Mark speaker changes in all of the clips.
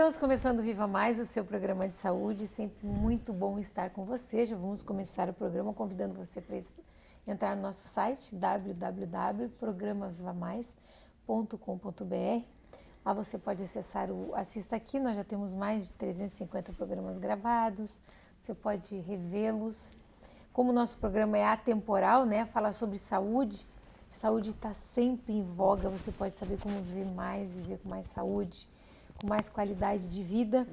Speaker 1: Estamos começando o Viva Mais, o seu programa de saúde. Sempre muito bom estar com você. Já vamos começar o programa convidando você para entrar no nosso site www.programavivamais.com.br. Lá você pode acessar o Assista Aqui. Nós já temos mais de 350 programas gravados. Você pode revê-los. Como o nosso programa é atemporal, né? Fala sobre saúde. Saúde está sempre em voga. Você pode saber como viver com mais saúde, com mais qualidade de vida.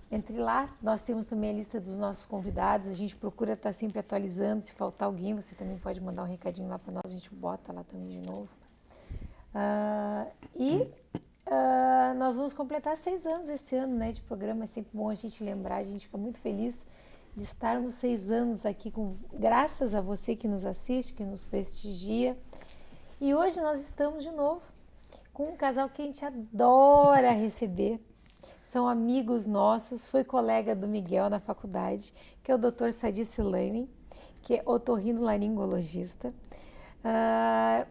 Speaker 1: Entre lá, nós temos também a lista dos nossos convidados. A gente procura estar sempre atualizando. Se faltar alguém, você também pode mandar um recadinho lá para nós. A gente bota lá também de novo. Nós vamos completar 6 anos esse ano, né, de programa. É sempre bom a gente lembrar. A gente fica muito feliz de estarmos 6 anos aqui, graças a você que nos assiste, que nos prestigia. E hoje nós estamos de novo com um casal que a gente adora receber. São amigos nossos, foi colega do Miguel na faculdade, que é o Dr. Sadi Selami, que é otorrinolaringologista,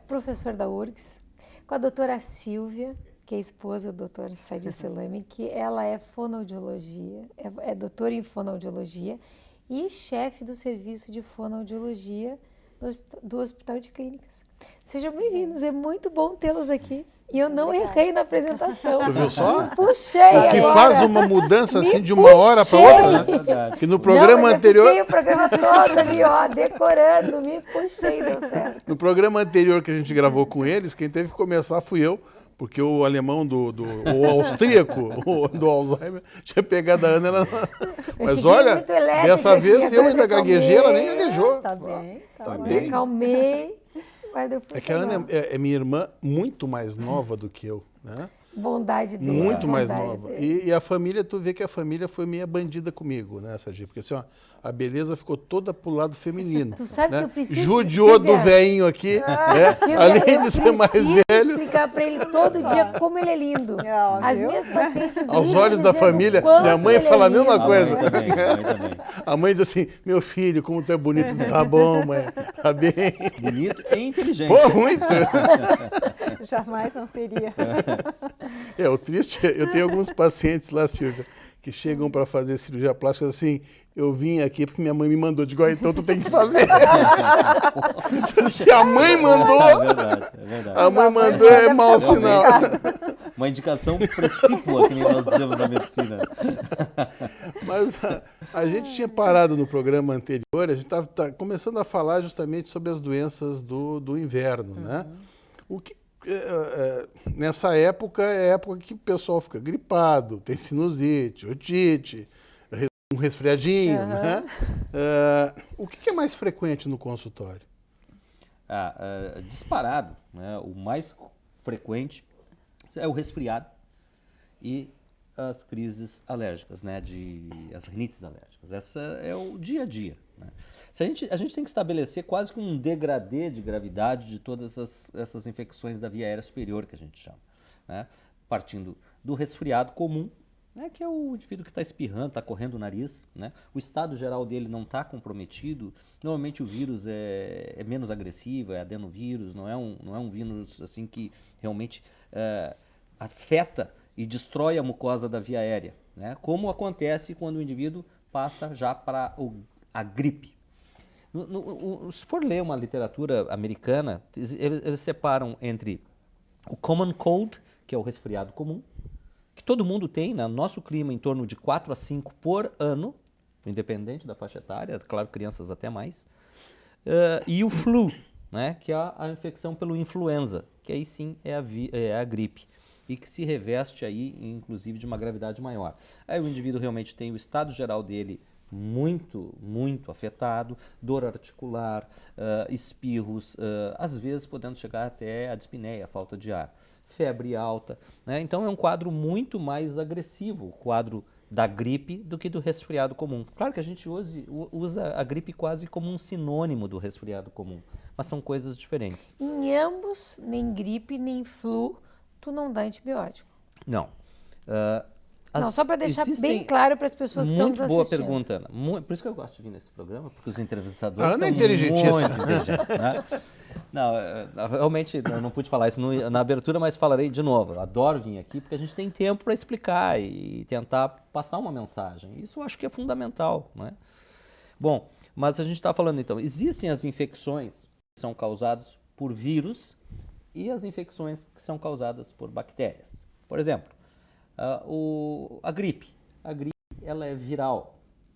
Speaker 1: professor da URGS, com a doutora Silvia, que é esposa do Dr. Sadi Selami, que ela é fonoaudiologia, é doutora em fonoaudiologia e chefe do serviço de fonoaudiologia do Hospital de Clínicas. Sejam bem-vindos, é muito bom tê-los aqui. E eu não errei na apresentação.
Speaker 2: Tu viu só?
Speaker 1: Me puxei
Speaker 2: que
Speaker 1: agora.
Speaker 2: Faz uma mudança assim de uma hora para outra, né? Que no programa anterior...
Speaker 1: Eu fiquei o programa todo ali, ó, decorando, me puxei, deu certo.
Speaker 2: No programa anterior que a gente gravou com eles, quem teve que começar fui eu, porque o alemão o austríaco do Alzheimer tinha pegado a Ana. Mas olha, dessa vez eu ainda gaguejei, ela nem gaguejou.
Speaker 3: Tá bem, tá
Speaker 1: Me
Speaker 3: bem.
Speaker 1: acalmei.
Speaker 2: É que a Ana é minha irmã muito mais nova do que eu, né?
Speaker 1: Bondade dele.
Speaker 2: Muito mais nova. E a família, tu vê que a família foi meio bandida comigo, né, Sadi? Porque assim, ó, a beleza ficou toda pro lado feminino.
Speaker 1: Tu sabe,
Speaker 2: né?
Speaker 1: que eu preciso...
Speaker 2: Judiou
Speaker 1: Silvia,
Speaker 2: do velhinho aqui, né?
Speaker 1: Silvia,
Speaker 2: Além de ser mais velho.
Speaker 1: Explicar para ele todo dia como ele é lindo. As minhas pacientes
Speaker 2: aos olhos da família, minha mãe fala a mesma coisa.
Speaker 4: Também.
Speaker 2: A mãe diz assim: meu filho, como tu é bonito. Tá bom, mãe, tá bem.
Speaker 4: Bonito e inteligente.
Speaker 2: Pô, muito.
Speaker 3: Jamais não seria.
Speaker 2: O triste, eu tenho alguns pacientes lá, Silvia, que chegam para fazer cirurgia plástica assim: eu vim aqui porque minha mãe me mandou. Digo, então tu tem que fazer. Se a mãe mandou,
Speaker 4: É verdade.
Speaker 2: a mãe mandou, é mau sinal.
Speaker 4: Uma indicação precípua, que nem nós dizemos na medicina.
Speaker 2: Mas a gente tinha parado no programa anterior, a gente estava começando a falar justamente sobre as doenças do inverno, né? O que nessa época é a época que o pessoal fica gripado, tem sinusite, otite, um resfriadinho, né? O que é mais frequente no consultório?
Speaker 4: Disparado, né? O mais frequente é o resfriado e as crises alérgicas, né? As rinites alérgicas. Essa é o dia a dia, né? A gente tem que estabelecer quase que um degradê de gravidade de todas essas infecções da via aérea superior, que a gente chama, né? Partindo do resfriado comum, né, que é o indivíduo que está espirrando, está correndo o nariz, né? O estado geral dele não está comprometido. Normalmente o vírus é menos agressivo, é adenovírus, não é um vírus assim que realmente afeta e destrói a mucosa da via aérea, né? Como acontece quando o indivíduo passa já para a gripe. Se for ler uma literatura americana, eles separam entre o common cold, que é o resfriado comum, que todo mundo tem, no nosso clima, em torno de 4 a 5 por ano, independente da faixa etária, claro, crianças até mais, e o flu, né, que é a infecção pelo influenza, que aí sim é a gripe, e que se reveste aí, inclusive, de uma gravidade maior. Aí o indivíduo realmente tem o estado geral dele muito, muito afetado, dor articular, espirros, às vezes podendo chegar até a dispneia, a falta de ar, febre alta, né? Então é um quadro muito mais agressivo, o quadro da gripe, do que do resfriado comum. Claro que a gente usa a gripe quase como um sinônimo do resfriado comum, mas são coisas diferentes.
Speaker 1: Em ambos, nem gripe, nem flu, tu não dá antibiótico.
Speaker 4: Não.
Speaker 1: Não, só para deixar bem claro para as pessoas que estão nos assistindo.
Speaker 4: Muito boa pergunta, Ana. Por isso que eu gosto de vir nesse programa, porque os entrevistadores
Speaker 2: Ana
Speaker 4: são
Speaker 2: é inteligentíssima.
Speaker 4: muito inteligentes, né? Não, realmente eu não pude falar isso na abertura, mas falarei de novo. Eu adoro vir aqui porque a gente tem tempo para explicar e tentar passar uma mensagem. Isso eu acho que é fundamental, não é? Bom, mas a gente está falando então, existem as infecções que são causadas por vírus e as infecções que são causadas por bactérias. Por exemplo, a gripe. A gripe ela é viral.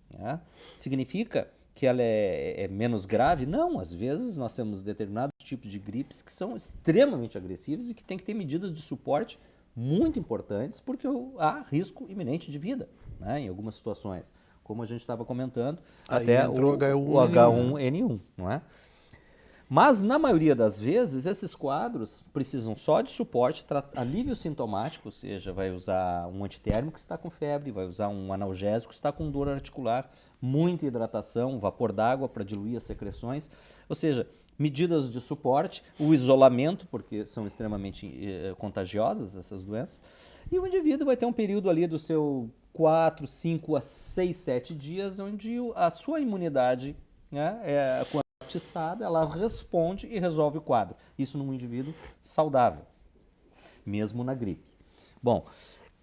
Speaker 4: Né? Significa que ela é menos grave? Não, às vezes nós temos determinados tipos de gripes que são extremamente agressivos e que tem que ter medidas de suporte muito importantes porque há risco iminente de vida, né, em algumas situações. Como a gente estava comentando,
Speaker 2: Aí
Speaker 4: até
Speaker 2: entrou
Speaker 4: o H1N1, não é? Mas, na maioria das vezes, esses quadros precisam só de suporte, alívio sintomático, ou seja, vai usar um antitérmico se está com febre, vai usar um analgésico se está com dor articular, muita hidratação, vapor d'água para diluir as secreções, ou seja, medidas de suporte, o isolamento, porque são extremamente contagiosas essas doenças, e o indivíduo vai ter um período ali do seu 4, 5 a 6, 7 dias, onde a sua imunidade, né, atiçada, ela responde e resolve o quadro. Isso num indivíduo saudável, mesmo na gripe. Bom,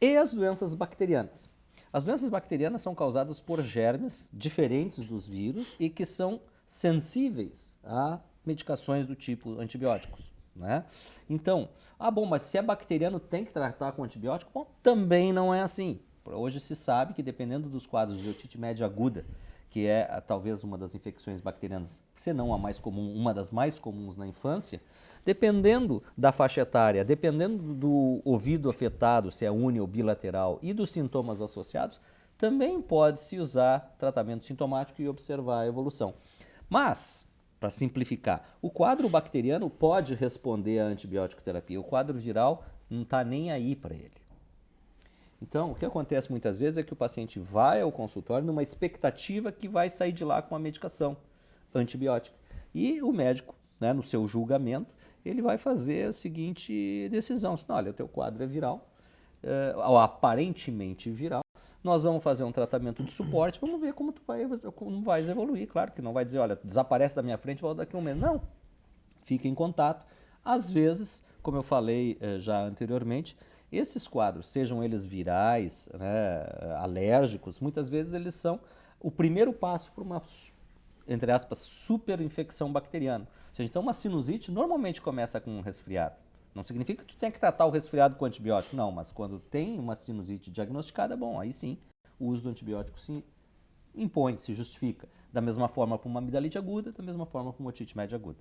Speaker 4: e as doenças bacterianas? As doenças bacterianas são causadas por germes diferentes dos vírus e que são sensíveis a medicações do tipo antibióticos. Né? Então, bom, mas se é bacteriano tem que tratar com antibiótico? Bom, também não é assim. Hoje se sabe que dependendo dos quadros de otite média aguda, que é talvez uma das infecções bacterianas, se não a mais comum, uma das mais comuns na infância, dependendo da faixa etária, dependendo do ouvido afetado, se é uni ou bilateral, e dos sintomas associados, também pode-se usar tratamento sintomático e observar a evolução. Mas, para simplificar, o quadro bacteriano pode responder à antibiótico terapia, o quadro viral não está nem aí para ele. Então, o que acontece muitas vezes é que o paciente vai ao consultório numa expectativa que vai sair de lá com a medicação antibiótica. E o médico, né, no seu julgamento, ele vai fazer a seguinte decisão. Olha, o teu quadro é viral, ou aparentemente viral, nós vamos fazer um tratamento de suporte, vamos ver como vais evoluir. Claro que não vai dizer, olha, desaparece da minha frente, volta daqui a um mês. Não, fica em contato. Às vezes, como eu falei já anteriormente, esses quadros, sejam eles virais, né, alérgicos, muitas vezes eles são o primeiro passo para uma, entre aspas, superinfecção bacteriana. Ou seja, então uma sinusite normalmente começa com um resfriado. Não significa que tu tem que tratar o resfriado com antibiótico, não, mas quando tem uma sinusite diagnosticada, bom, aí sim, o uso do antibiótico se impõe, se justifica. Da mesma forma para uma amidalite aguda, da mesma forma para uma otite média aguda.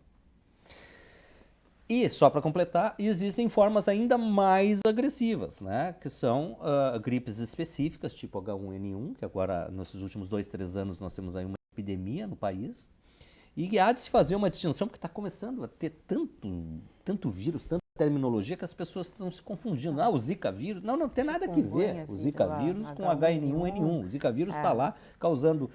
Speaker 4: E, só para completar, existem formas ainda mais agressivas, né? Que são gripes específicas, tipo H1N1, que agora, nesses últimos 2, 3 anos, nós temos aí uma epidemia no país. E há de se fazer uma distinção, porque está começando a ter tanto vírus, tanta terminologia, que as pessoas estão se confundindo. O Zika vírus, não tem nada que ver o Zika vírus com H1N1. O Zika vírus está lá causando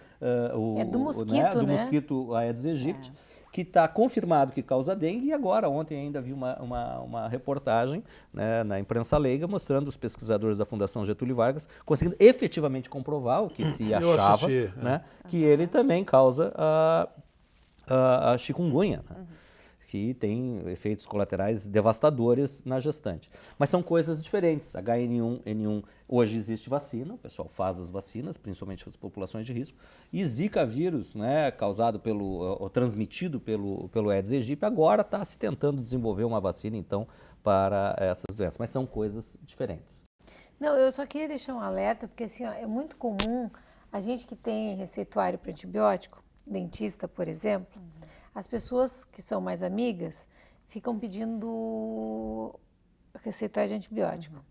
Speaker 1: do mosquito,
Speaker 4: do mosquito Aedes aegypti, que está confirmado que causa dengue, e agora, ontem ainda vi uma reportagem, né, na imprensa leiga, mostrando os pesquisadores da Fundação Getúlio Vargas conseguindo efetivamente comprovar o que se achava, né, que ele também causa a chikungunya, né, que tem efeitos colaterais devastadores na gestante. Mas são coisas diferentes. H1N1, hoje existe vacina, o pessoal faz as vacinas, principalmente para as populações de risco. E Zika vírus, né, causado ou transmitido pelo Aedes aegypti, agora está se tentando desenvolver uma vacina, então, para essas doenças. Mas são coisas diferentes.
Speaker 1: Não, eu só queria deixar um alerta, porque assim, é muito comum a gente que tem receituário para antibiótico, dentista, por exemplo, as pessoas que são mais amigas ficam pedindo receituário de antibiótico.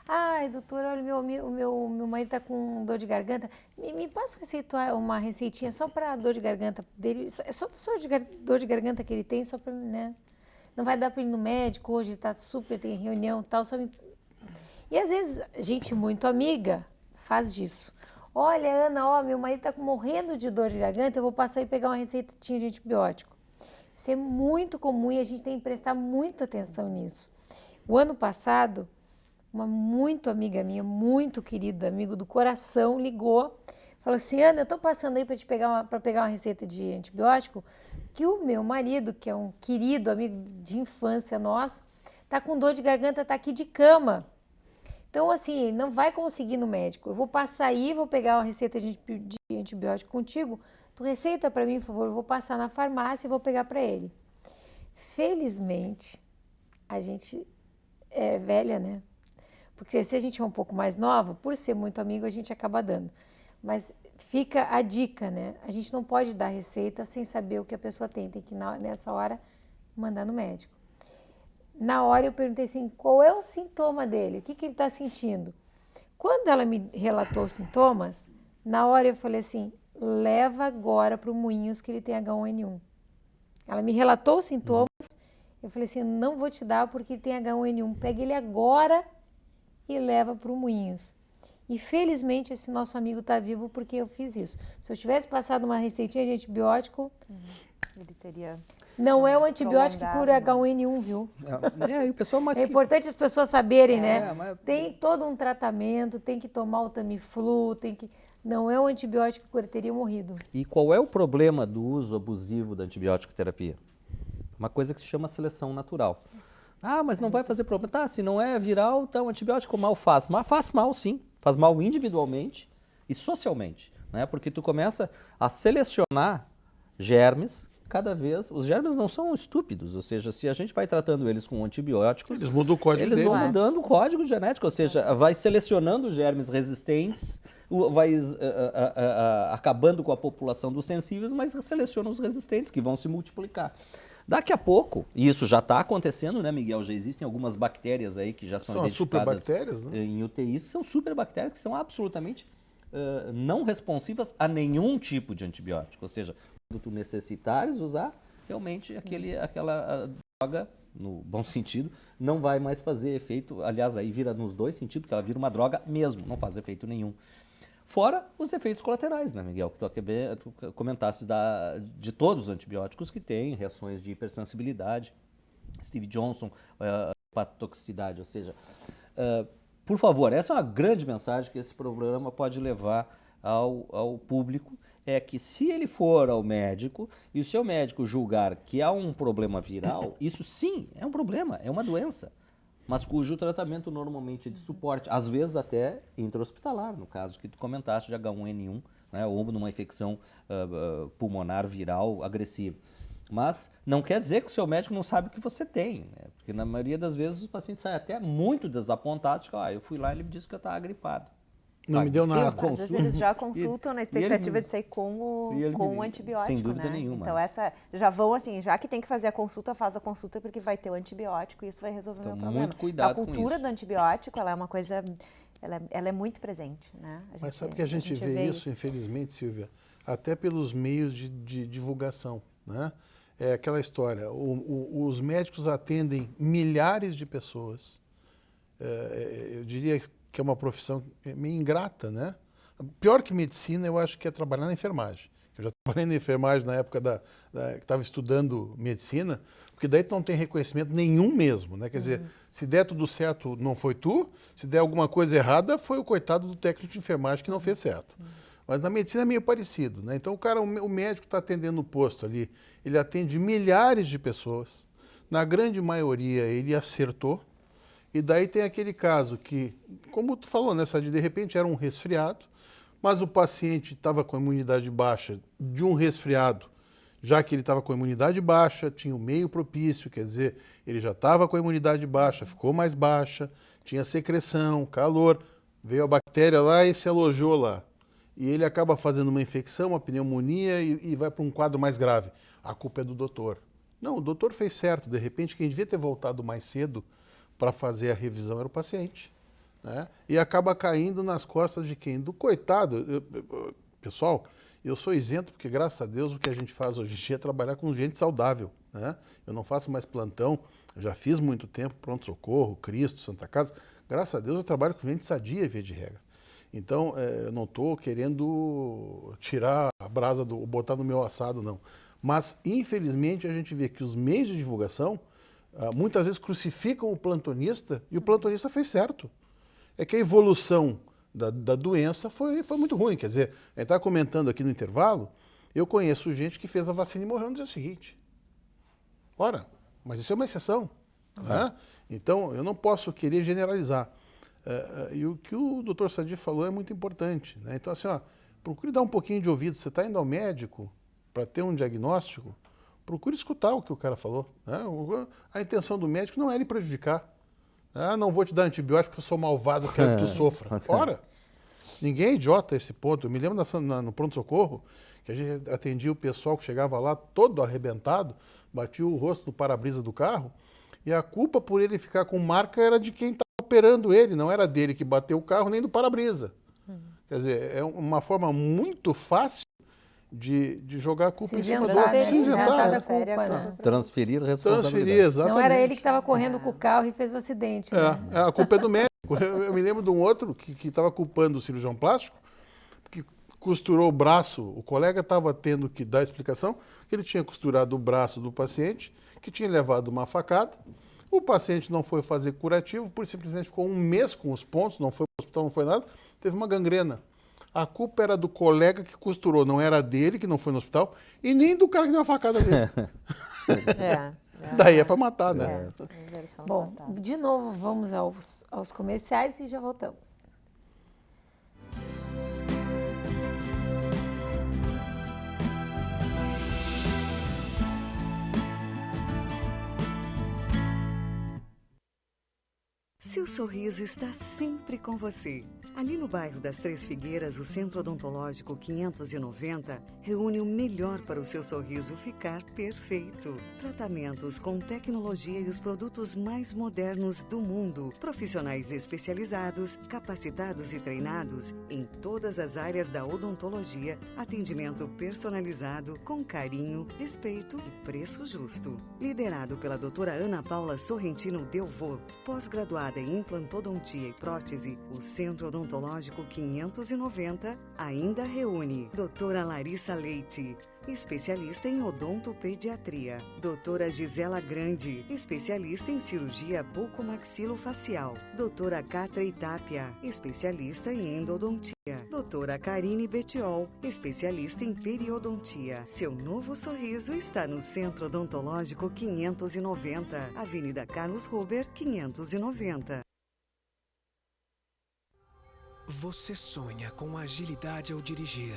Speaker 1: Ai, doutor, olha, meu marido está com dor de garganta. Me passa uma receitinha só para dor de garganta dele. É só de dor de garganta que ele tem, só para, né? Não vai dar para ir no médico hoje, ele está super, tem reunião e tal. E às vezes, gente muito amiga faz disso. Olha, Ana, meu marido está morrendo de dor de garganta, eu vou passar e pegar uma receitinha de antibiótico. Isso é muito comum e a gente tem que prestar muita atenção nisso. O ano passado, uma muito amiga minha, muito querida, amigo do coração, ligou, falou assim, Ana, eu estou passando aí para pegar uma receita de antibiótico, que o meu marido, que é um querido amigo de infância nosso, está com dor de garganta, está aqui de cama. Então, assim, não vai conseguir ir no médico. Eu vou passar aí, vou pegar uma receita de antibiótico contigo, tu receita para mim, por favor, eu vou passar na farmácia e vou pegar para ele. Felizmente, a gente é velha, né? Porque se a gente é um pouco mais nova, por ser muito amigo, a gente acaba dando. Mas fica a dica, né? A gente não pode dar receita sem saber o que a pessoa tem. Tem que, nessa hora, mandar no médico. Na hora eu perguntei assim, qual é o sintoma dele? O que ele está sentindo? Quando ela me relatou os sintomas, na hora eu falei assim, leva agora para o Moinhos que ele tem H1N1. Ela me relatou os sintomas, eu falei assim, não vou te dar porque ele tem H1N1. Pega ele agora e leva para o Moinhos. E felizmente esse nosso amigo está vivo porque eu fiz isso. Se eu tivesse passado uma receitinha de antibiótico,
Speaker 3: ele teria...
Speaker 1: Não é o antibiótico que cura H1N1, viu?
Speaker 4: E o pessoal mais
Speaker 1: importante as pessoas saberem, né?
Speaker 4: Mas...
Speaker 1: Tem todo um tratamento, tem que tomar o Tamiflu, não é o antibiótico que cura, teria morrido.
Speaker 4: E qual é o problema do uso abusivo da antibiótico terapia? Uma coisa que se chama seleção natural. Ah, mas não vai fazer problema. Tá, se não é viral, então o antibiótico mal faz. Mas faz mal sim, faz mal individualmente e socialmente, né? Porque tu começa a selecionar germes. Cada vez, os germes não são estúpidos, ou seja, se a gente vai tratando eles com antibióticos,
Speaker 2: eles mudam o código
Speaker 4: eles
Speaker 2: deles.
Speaker 4: vão mudando o código genético, ou seja, vai selecionando germes resistentes, vai acabando com a população dos sensíveis, mas seleciona os resistentes que vão se multiplicar. Daqui a pouco, e isso já está acontecendo, né, Miguel? Já existem algumas bactérias aí que já são identificadas
Speaker 2: superbactérias, né?
Speaker 4: Em UTIs, são superbactérias que são absolutamente não responsivas a nenhum tipo de antibiótico, ou seja, quando tu necessitares usar, realmente aquela droga, no bom sentido, não vai mais fazer efeito. Aliás, aí vira nos dois sentidos, porque ela vira uma droga mesmo, não faz efeito nenhum. Fora os efeitos colaterais, né, Miguel? Que tu comentaste de todos os antibióticos que têm reações de hipersensibilidade. Steve Johnson, hepatotoxicidade, ou seja, por favor, essa é uma grande mensagem que esse programa pode levar ao público, é que se ele for ao médico e o seu médico julgar que há um problema viral, isso sim é um problema, é uma doença, mas cujo tratamento normalmente é de suporte, às vezes até intra-hospitalar, no caso que tu comentaste de H1N1, né, ou numa infecção pulmonar viral agressiva. Mas não quer dizer que o seu médico não sabe o que você tem, né? Porque na maioria das vezes os pacientes saem até muito desapontados, que eu fui lá e ele me disse que eu estava gripado.
Speaker 2: Não me deu nada.
Speaker 3: Às vezes eles já consultam na expectativa de sair com o antibiótico,
Speaker 4: sem dúvida
Speaker 3: né?
Speaker 4: nenhuma.
Speaker 3: Então já vão assim, já que tem que fazer a consulta, faz a consulta porque vai ter o antibiótico e isso vai resolver o meu problema.
Speaker 4: Muito cuidado
Speaker 3: então, a cultura do antibiótico, ela é uma coisa, ela é muito presente, né?
Speaker 2: Mas sabe que a gente vê isso, infelizmente, Silvia, até pelos meios de divulgação, né? É aquela história, os médicos atendem milhares de pessoas, eu diria que é uma profissão meio ingrata, né? Pior que medicina, eu acho que é trabalhar na enfermagem. Eu já trabalhei na enfermagem na época que estava estudando medicina, porque daí tu não tem reconhecimento nenhum mesmo, né? Quer dizer, se der tudo certo, não foi tu, se der alguma coisa errada, foi o coitado do técnico de enfermagem que não fez certo. Mas na medicina é meio parecido, né? Então o médico está atendendo o posto ali, ele atende milhares de pessoas, na grande maioria ele acertou. E daí tem aquele caso que, como tu falou, né, Sadi, de repente era um resfriado, mas o paciente estava com a imunidade baixa de um resfriado, já que ele estava com a imunidade baixa, tinha o meio propício, quer dizer, ele já estava com a imunidade baixa, ficou mais baixa, tinha secreção, calor, veio a bactéria lá e se alojou lá. E ele acaba fazendo uma infecção, uma pneumonia e vai para um quadro mais grave. A culpa é do doutor. Não, o doutor fez certo, de repente quem devia ter voltado mais cedo para fazer a revisão era o paciente, né? E acaba caindo nas costas de quem? Do coitado. Pessoal, eu sou isento porque, graças a Deus, o que a gente faz hoje em dia é trabalhar com gente saudável, né? Eu não faço mais plantão, já fiz muito tempo, pronto-socorro, Cristo, Santa Casa. Graças a Deus eu trabalho com gente sadia, via de regra. Então, eu não estou querendo tirar a brasa, botar no meu assado, não. Mas, infelizmente, a gente vê que os meios de divulgação muitas vezes crucificam o plantonista e o plantonista fez certo. É que a evolução da doença foi muito ruim. Quer dizer, a gente estava comentando aqui no intervalo, eu conheço gente que fez a vacina e morreu no dia seguinte. Ora, mas isso é uma exceção. Né? Então, eu não posso querer generalizar. E o que o doutor Sadi falou é muito importante. Né? Então, assim, procure dar um pouquinho de ouvido. Você está indo ao médico para ter um diagnóstico, procure escutar o que o cara falou. Né? A intenção do médico não é lhe prejudicar. Não vou te dar antibiótico porque eu sou malvado, quero que tu sofra. Ora, ninguém é idiota a esse ponto. Eu me lembro no pronto-socorro que a gente atendia o pessoal que chegava lá todo arrebentado, batia o rosto no para-brisa do carro, e a culpa por ele ficar com marca era de quem estava operando ele, não era dele que bateu o carro, nem do para-brisa. Quer dizer, é uma forma muito fácil de jogar a culpa em cima do outro.
Speaker 4: Transferir a responsabilidade.
Speaker 2: Transferir, exatamente.
Speaker 1: Não era ele que estava correndo com o carro e fez o acidente. Né?
Speaker 2: A culpa é do médico. Eu me lembro de um outro que estava culpando o cirurgião plástico, que costurou o braço, o colega estava tendo que dar explicação que ele tinha costurado o braço do paciente, que tinha levado uma facada, o paciente não foi fazer curativo, simplesmente ficou um mês com os pontos, não foi para o hospital, não foi nada, teve uma gangrena. A culpa era do colega que costurou, não era dele, que não foi no hospital, e nem do cara que deu a facada dele. Daí é para matar, né?
Speaker 1: Bom, de novo, vamos aos comerciais e já voltamos.
Speaker 5: Seu sorriso está sempre com você. Ali no bairro das Três Figueiras, o Centro Odontológico 590 reúne o melhor para o seu sorriso ficar perfeito. Tratamentos com tecnologia e os produtos mais modernos do mundo. Profissionais especializados, capacitados e treinados em todas as áreas da odontologia. Atendimento personalizado, com carinho, respeito e preço justo. Liderado pela doutora Ana Paula Sorrentino Delvaux, pós-graduada em implantodontia e prótese, o Centro Odontológico 590 ainda reúne doutora Larissa Leite, especialista em odontopediatria, doutora Gisela Grande, especialista em cirurgia bucomaxilofacial, doutora Catra Itápia, especialista em endodontia, doutora Karine Betiol, especialista em periodontia. Seu novo sorriso está no Centro Odontológico 590, Avenida Carlos Ruber, 590.
Speaker 6: Você sonha com agilidade ao dirigir,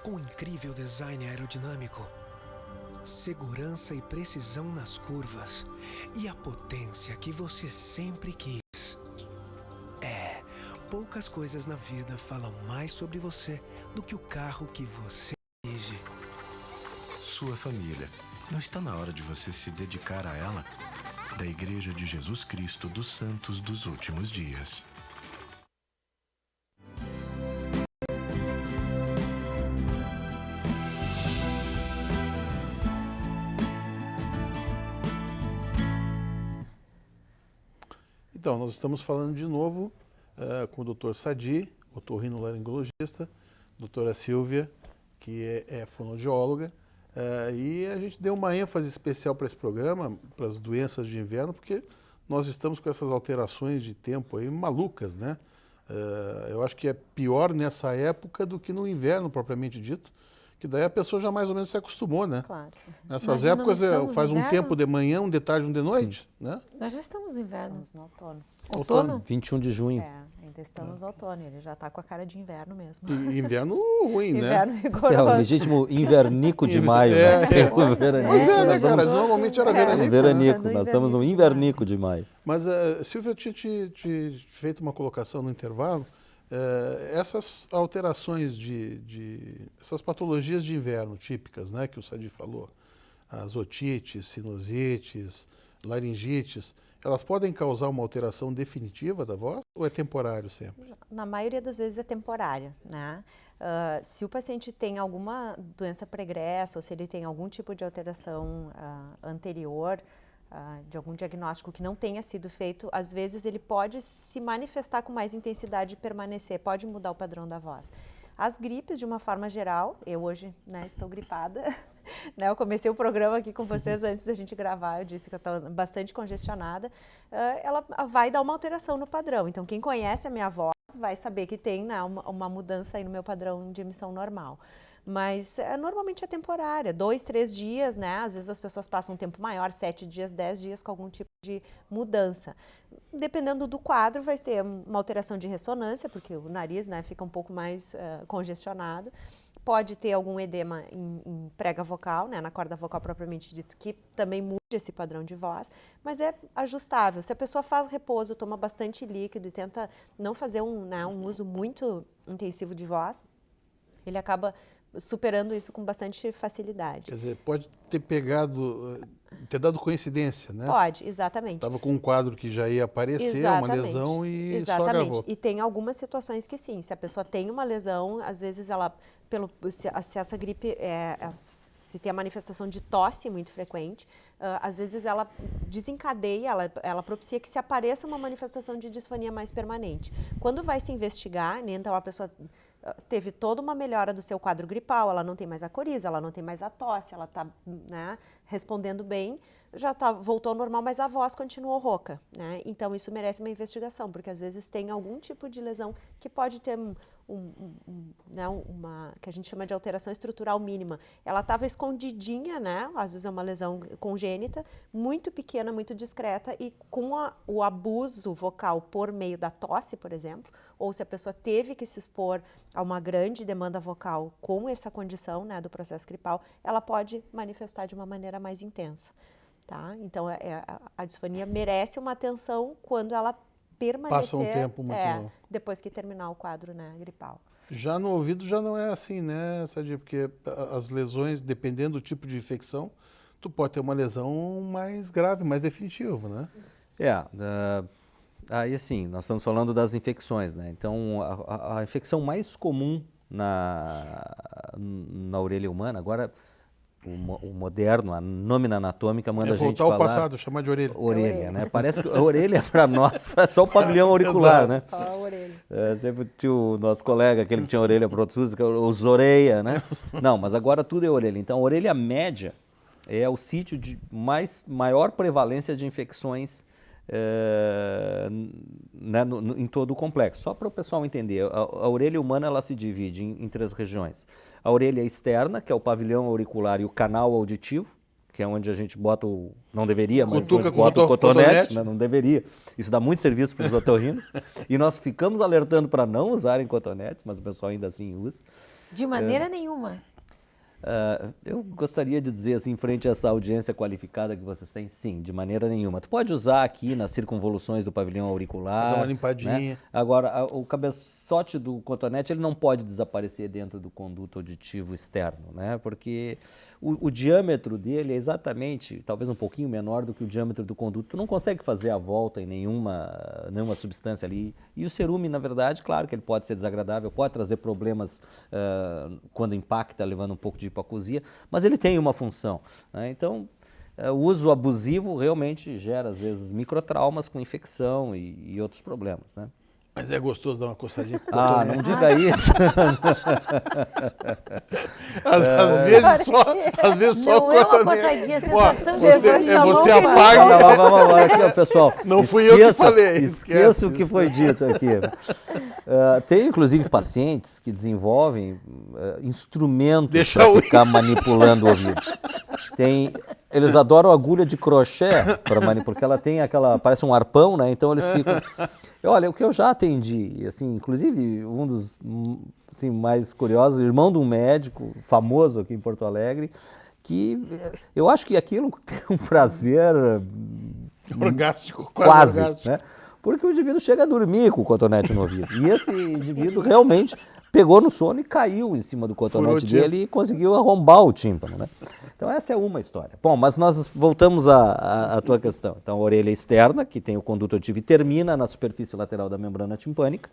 Speaker 6: com incrível design aerodinâmico, segurança e precisão nas curvas e a potência que você sempre quis. Poucas coisas na vida falam mais sobre você do que o carro que você dirige.
Speaker 7: Sua família. Não está na hora de você se dedicar a ela? Da Igreja de Jesus Cristo dos Santos dos Últimos Dias.
Speaker 2: Então, nós estamos falando de novo com o Dr. Sadi, otorrinolaringologista, doutora Silvia, que é fonoaudióloga, e a gente deu uma ênfase especial para esse programa, para as doenças de inverno, porque nós estamos com essas alterações de tempo aí malucas, né? Eu acho que é pior nessa época do que no inverno propriamente dito, que daí a pessoa já mais ou menos se acostumou, né?
Speaker 3: Claro.
Speaker 2: Nessas épocas faz um tempo de manhã, um de tarde, um de noite, né?
Speaker 1: Nós já estamos no inverno.
Speaker 3: Estamos no outono.
Speaker 1: Outono?
Speaker 4: 21 de junho.
Speaker 3: Ainda estamos no outono. Ele já está com a cara de inverno mesmo.
Speaker 2: E inverno ruim, né?
Speaker 3: Inverno rigoroso.
Speaker 4: Esse é o legítimo invernico de maio.
Speaker 2: Pois né, cara? Normalmente era veranico.
Speaker 4: Veranico, nós estamos no invernico de maio.
Speaker 2: Mas, Silvia, eu tinha te feito uma colocação no intervalo. Essas alterações essas patologias de inverno típicas, né, que o Sadi falou, as otites, sinusites, laringites, elas podem causar uma alteração definitiva da voz ou é temporário sempre?
Speaker 3: Na maioria das vezes é temporária, né? Se o paciente tem alguma doença pregressa ou se ele tem algum tipo de alteração anterior, de algum diagnóstico que não tenha sido feito, às vezes ele pode se manifestar com mais intensidade e permanecer, pode mudar o padrão da voz. As gripes, de uma forma geral, eu hoje estou gripada, né? Eu comecei o programa aqui com vocês antes da gente gravar, eu disse que eu estava bastante congestionada, ela vai dar uma alteração no padrão. Então, quem conhece a minha voz vai saber que tem, né, uma mudança aí no meu padrão de emissão normal. Mas normalmente é temporária, 2, 3 dias, né? Às vezes as pessoas passam um tempo maior, 7 dias, 10 dias com algum tipo de mudança. Dependendo do quadro, vai ter uma alteração de ressonância, porque o nariz, né, fica um pouco mais congestionado. Pode ter algum edema em prega vocal, né, na corda vocal propriamente dito, que também mude esse padrão de voz, mas é ajustável. Se a pessoa faz repouso, toma bastante líquido e tenta não fazer um uso muito intensivo de voz, ele acaba superando isso com bastante facilidade.
Speaker 2: Quer dizer, pode ter ter dado coincidência, né?
Speaker 3: Pode, exatamente.
Speaker 2: Estava com um quadro que já ia aparecer, uma lesão e só agravou.
Speaker 3: E tem algumas situações que sim, se a pessoa tem uma lesão, às vezes ela, se essa gripe, se tem a manifestação de tosse muito frequente, às vezes ela desencadeia, ela propicia que se apareça uma manifestação de disfonia mais permanente. Quando vai se investigar, né, então a pessoa teve toda uma melhora do seu quadro gripal, ela não tem mais a coriza, ela não tem mais a tosse, ela está, né, respondendo bem, voltou ao normal, mas a voz continuou rouca, né? Então isso merece uma investigação, porque às vezes tem algum tipo de lesão que pode ter uma que a gente chama de alteração estrutural mínima. Ela estava escondidinha, né? Às vezes é uma lesão congênita, muito pequena, muito discreta, e com o abuso vocal por meio da tosse, por exemplo, ou se a pessoa teve que se expor a uma grande demanda vocal com essa condição, né, do processo gripal, ela pode manifestar de uma maneira mais intensa. Tá? Então, a disfonia merece uma atenção quando ela permanecer,
Speaker 2: passa um tempo muito
Speaker 3: depois que terminar o quadro, né, gripal.
Speaker 2: Já no ouvido já não é assim, né, Sadia? Porque as lesões, dependendo do tipo de infecção, tu pode ter uma lesão mais grave, mais definitiva, né?
Speaker 4: Aí assim, nós estamos falando das infecções, né? Então, a infecção mais comum na orelha humana, agora o moderno, a nômina anatômica manda a gente falar...
Speaker 2: voltar ao passado, chamar de orelha.
Speaker 4: Orelha, né? Parece que a orelha para nós, parece só o pavilhão auricular, né?
Speaker 3: Só a orelha.
Speaker 4: Sempre tinha o nosso colega, aquele que tinha orelha protrusa, os orelha, né? Não, mas agora tudo é orelha. Então, a orelha média é o sítio de maior prevalência de infecções né, em todo o complexo. Só para o pessoal entender, a orelha humana ela se divide em 3 regiões. A orelha externa, que é o pavilhão auricular e o canal auditivo, que é onde a gente bota não deveria, mas
Speaker 2: Cutuca
Speaker 4: bota o cotonete,
Speaker 2: cotonete.
Speaker 4: né, não deveria. Isso dá muito serviço para os otorrinos. E nós ficamos alertando para não usarem cotonete, mas o pessoal ainda assim usa.
Speaker 1: De maneira nenhuma.
Speaker 4: Eu gostaria de dizer assim, frente a essa audiência qualificada que vocês têm, sim, de maneira nenhuma. Tu pode usar aqui nas circunvoluções do pavilhão auricular.
Speaker 2: Dá uma limpadinha.
Speaker 4: Né? Agora, o cabeçote do cotonete ele não pode desaparecer dentro do conduto auditivo externo, né? Porque o diâmetro dele é exatamente, talvez um pouquinho menor do que o diâmetro do conduto. Tu não consegue fazer a volta em nenhuma substância ali. E o cerume, na verdade, claro que ele pode ser desagradável, pode trazer problemas quando impacta, levando um pouco de hipoacusia, mas ele tem uma função, né? Então, o uso abusivo realmente gera, às vezes, microtraumas com infecção e outros problemas, né?
Speaker 2: Mas é gostoso dar uma coçadinha com o
Speaker 4: Ah,
Speaker 2: cotonete.
Speaker 4: não diga isso.
Speaker 2: Às vezes só
Speaker 1: Não
Speaker 2: o
Speaker 1: é uma
Speaker 2: cotonete.
Speaker 1: coçadinha, a
Speaker 2: Ó,
Speaker 1: sensação de
Speaker 2: você
Speaker 1: vamos
Speaker 2: apaga.
Speaker 4: Vamos lá, aqui, ó, pessoal.
Speaker 2: Não fui eu que falei.
Speaker 4: Esqueça o que foi dito aqui. Tem, inclusive, pacientes que desenvolvem instrumentos para ficar manipulando o ouvido. Eles adoram agulha de crochê, porque ela tem parece um arpão, né? Então eles ficam... Olha, o que eu já atendi, assim, inclusive um dos assim, mais curiosos, irmão de um médico famoso aqui em Porto Alegre, que eu acho que aquilo tem um prazer...
Speaker 2: Orgástico,
Speaker 4: quase,
Speaker 2: orgástico.
Speaker 4: né? Porque o indivíduo chega a dormir com o cotonete no ouvido. E esse indivíduo realmente pegou no sono e caiu em cima do cotonete dele e conseguiu arrombar o tímpano, né? Então essa é uma história. Bom, mas nós voltamos à tua questão. Então a orelha externa, que tem o conduto auditivo e termina na superfície lateral da membrana timpânica.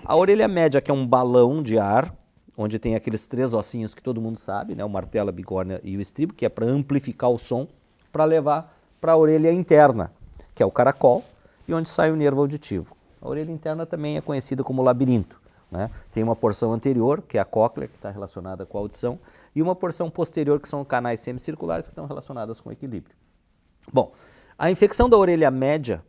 Speaker 4: A orelha média, que é um balão de ar, onde tem aqueles 3 ossinhos que todo mundo sabe, né? O martelo, a bigorna e o estribo, que é para amplificar o som, para levar para a orelha interna, que é o caracol, e onde sai o nervo auditivo. A orelha interna também é conhecida como labirinto, né? Tem uma porção anterior, que é a cóclea, que está relacionada com a audição, e uma porção posterior, que são canais semicirculares, que estão relacionadas com o equilíbrio. Bom, a infecção da orelha média,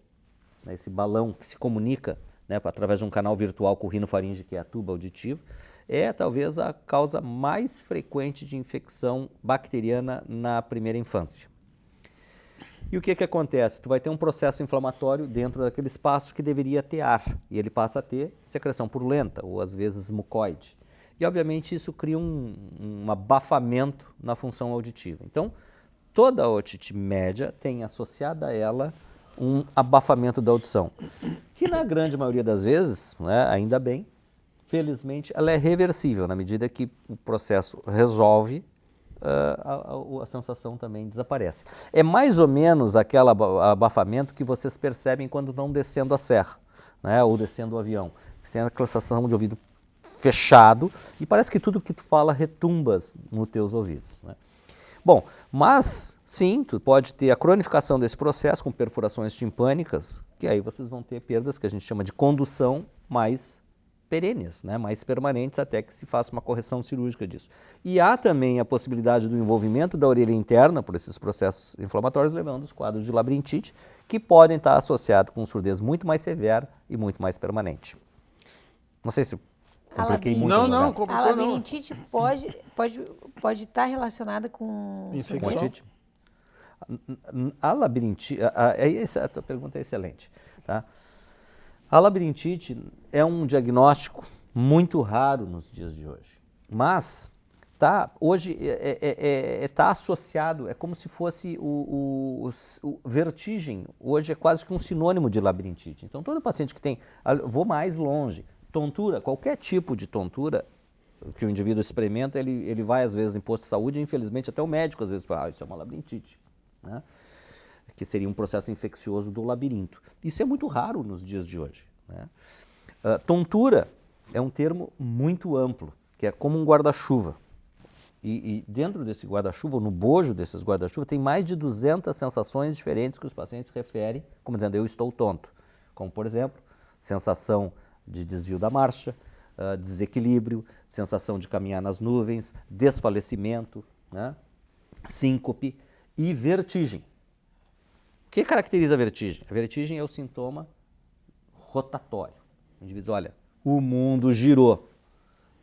Speaker 4: né, esse balão que se comunica né, através de um canal virtual com rinofaringe, que é a tuba auditiva, é talvez a causa mais frequente de infecção bacteriana na primeira infância. E o que acontece? Tu vai ter um processo inflamatório dentro daquele espaço que deveria ter ar, e ele passa a ter secreção purulenta, ou às vezes mucoide. E obviamente isso cria um abafamento na função auditiva. Então, toda a otite média tem associada a ela um abafamento da audição, que na grande maioria das vezes, né, ainda bem, felizmente, ela é reversível, na medida que o processo resolve, a sensação também desaparece. É mais ou menos aquele abafamento que vocês percebem quando estão descendo a serra, né, ou descendo o avião. Você tem aquela sensação de ouvido fechado e parece que tudo que tu fala retumbas nos teus ouvidos, né? Bom, mas sim, tu pode ter a cronificação desse processo com perfurações timpânicas, que aí vocês vão ter perdas que a gente chama de condução mais perenes, né, mais permanentes, até que se faça uma correção cirúrgica disso. E há também a possibilidade do envolvimento da orelha interna por esses processos inflamatórios, levando os quadros de labirintite, que podem estar associados com surdez muito mais severa e muito mais permanente. Não sei se compliquei muito.
Speaker 2: Não,
Speaker 1: a labirintite pode estar relacionada com
Speaker 2: infecção.
Speaker 4: A labirintite, a tua pergunta é excelente, tá? A labirintite é um diagnóstico muito raro nos dias de hoje, mas hoje está associado, é como se fosse o vertigem, hoje é quase que um sinônimo de labirintite. Então todo paciente que tem, vou mais longe, tontura, qualquer tipo de tontura que o indivíduo experimenta, ele vai às vezes em posto de saúde e infelizmente até o médico às vezes fala, isso é uma labirintite, né? Que seria um processo infeccioso do labirinto. Isso é muito raro nos dias de hoje, né? Tontura é um termo muito amplo, que é como um guarda-chuva. E dentro desse guarda-chuva, ou no bojo desses guarda-chuva, tem mais de 200 sensações diferentes que os pacientes referem, como dizendo, eu estou tonto. Como, por exemplo, sensação de desvio da marcha, desequilíbrio, sensação de caminhar nas nuvens, desfalecimento, né? Síncope e vertigem. O que caracteriza a vertigem? A vertigem é o sintoma rotatório. O indivíduo diz, olha, o mundo girou.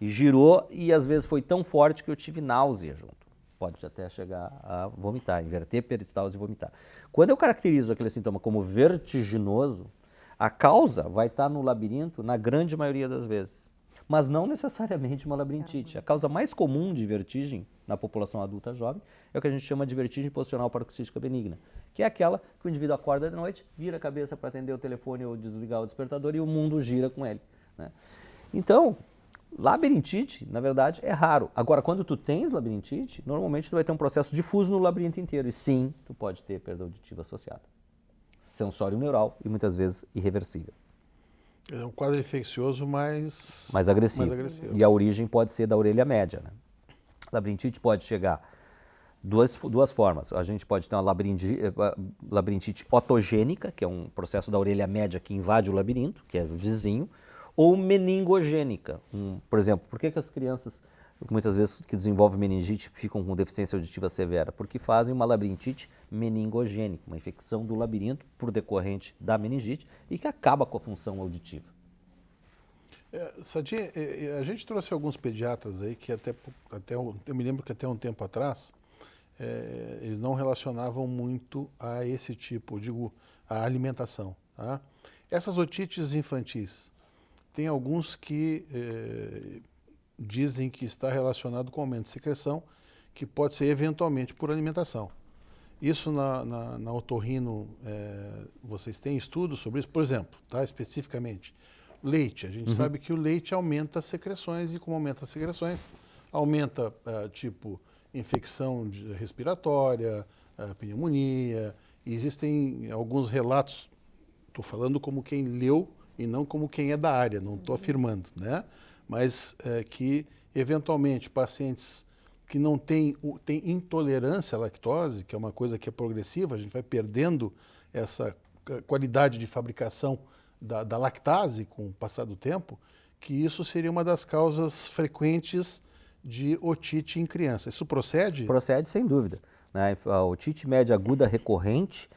Speaker 4: E girou e às vezes foi tão forte que eu tive náusea junto. Pode até chegar a vomitar, inverter peristalse e vomitar. Quando eu caracterizo aquele sintoma como vertiginoso, a causa vai estar no labirinto na grande maioria das vezes. Mas não necessariamente uma labirintite. A causa mais comum de vertigem na população adulta jovem é o que a gente chama de vertigem posicional paroxística benigna, que é aquela que o indivíduo acorda de noite, vira a cabeça para atender o telefone ou desligar o despertador e o mundo gira com ele, né? Então, labirintite, na verdade, é raro. Agora, quando tu tens labirintite, normalmente tu vai ter um processo difuso no labirinto inteiro e sim, tu pode ter perda auditiva associada. Sensório neural e muitas vezes irreversível.
Speaker 2: É um quadro infeccioso mais
Speaker 4: agressivo. E a origem pode ser da orelha média, né? Labirintite pode chegar duas formas. A gente pode ter uma labirintite otogênica, que é um processo da orelha média que invade o labirinto, que é vizinho, ou meningogênica. Por exemplo, por que as crianças, muitas vezes que desenvolvem meningite, ficam com deficiência auditiva severa? Porque fazem uma labirintite meningogênica, uma infecção do labirinto por decorrente da meningite e que acaba com a função auditiva.
Speaker 2: Sadi, a gente trouxe alguns pediatras aí que eu me lembro que até um tempo atrás eles não relacionavam muito a esse tipo, a alimentação, tá? Essas otites infantis, tem alguns que dizem que está relacionado com aumento de secreção, que pode ser eventualmente por alimentação. Isso na otorrino, vocês têm estudos sobre isso? Por exemplo, tá, especificamente, leite. A gente sabe que o leite aumenta as secreções e como aumenta as secreções, aumenta tipo infecção respiratória, pneumonia. E existem alguns relatos, estou falando como quem leu e não como quem é da área, não estou afirmando, né? Mas que eventualmente pacientes que não têm intolerância à lactose, que é uma coisa que é progressiva, a gente vai perdendo essa qualidade de fabricação da lactase com o passar do tempo, que isso seria uma das causas frequentes de otite em criança. Isso procede?
Speaker 4: Procede, sem dúvida, né? A otite média aguda recorrente,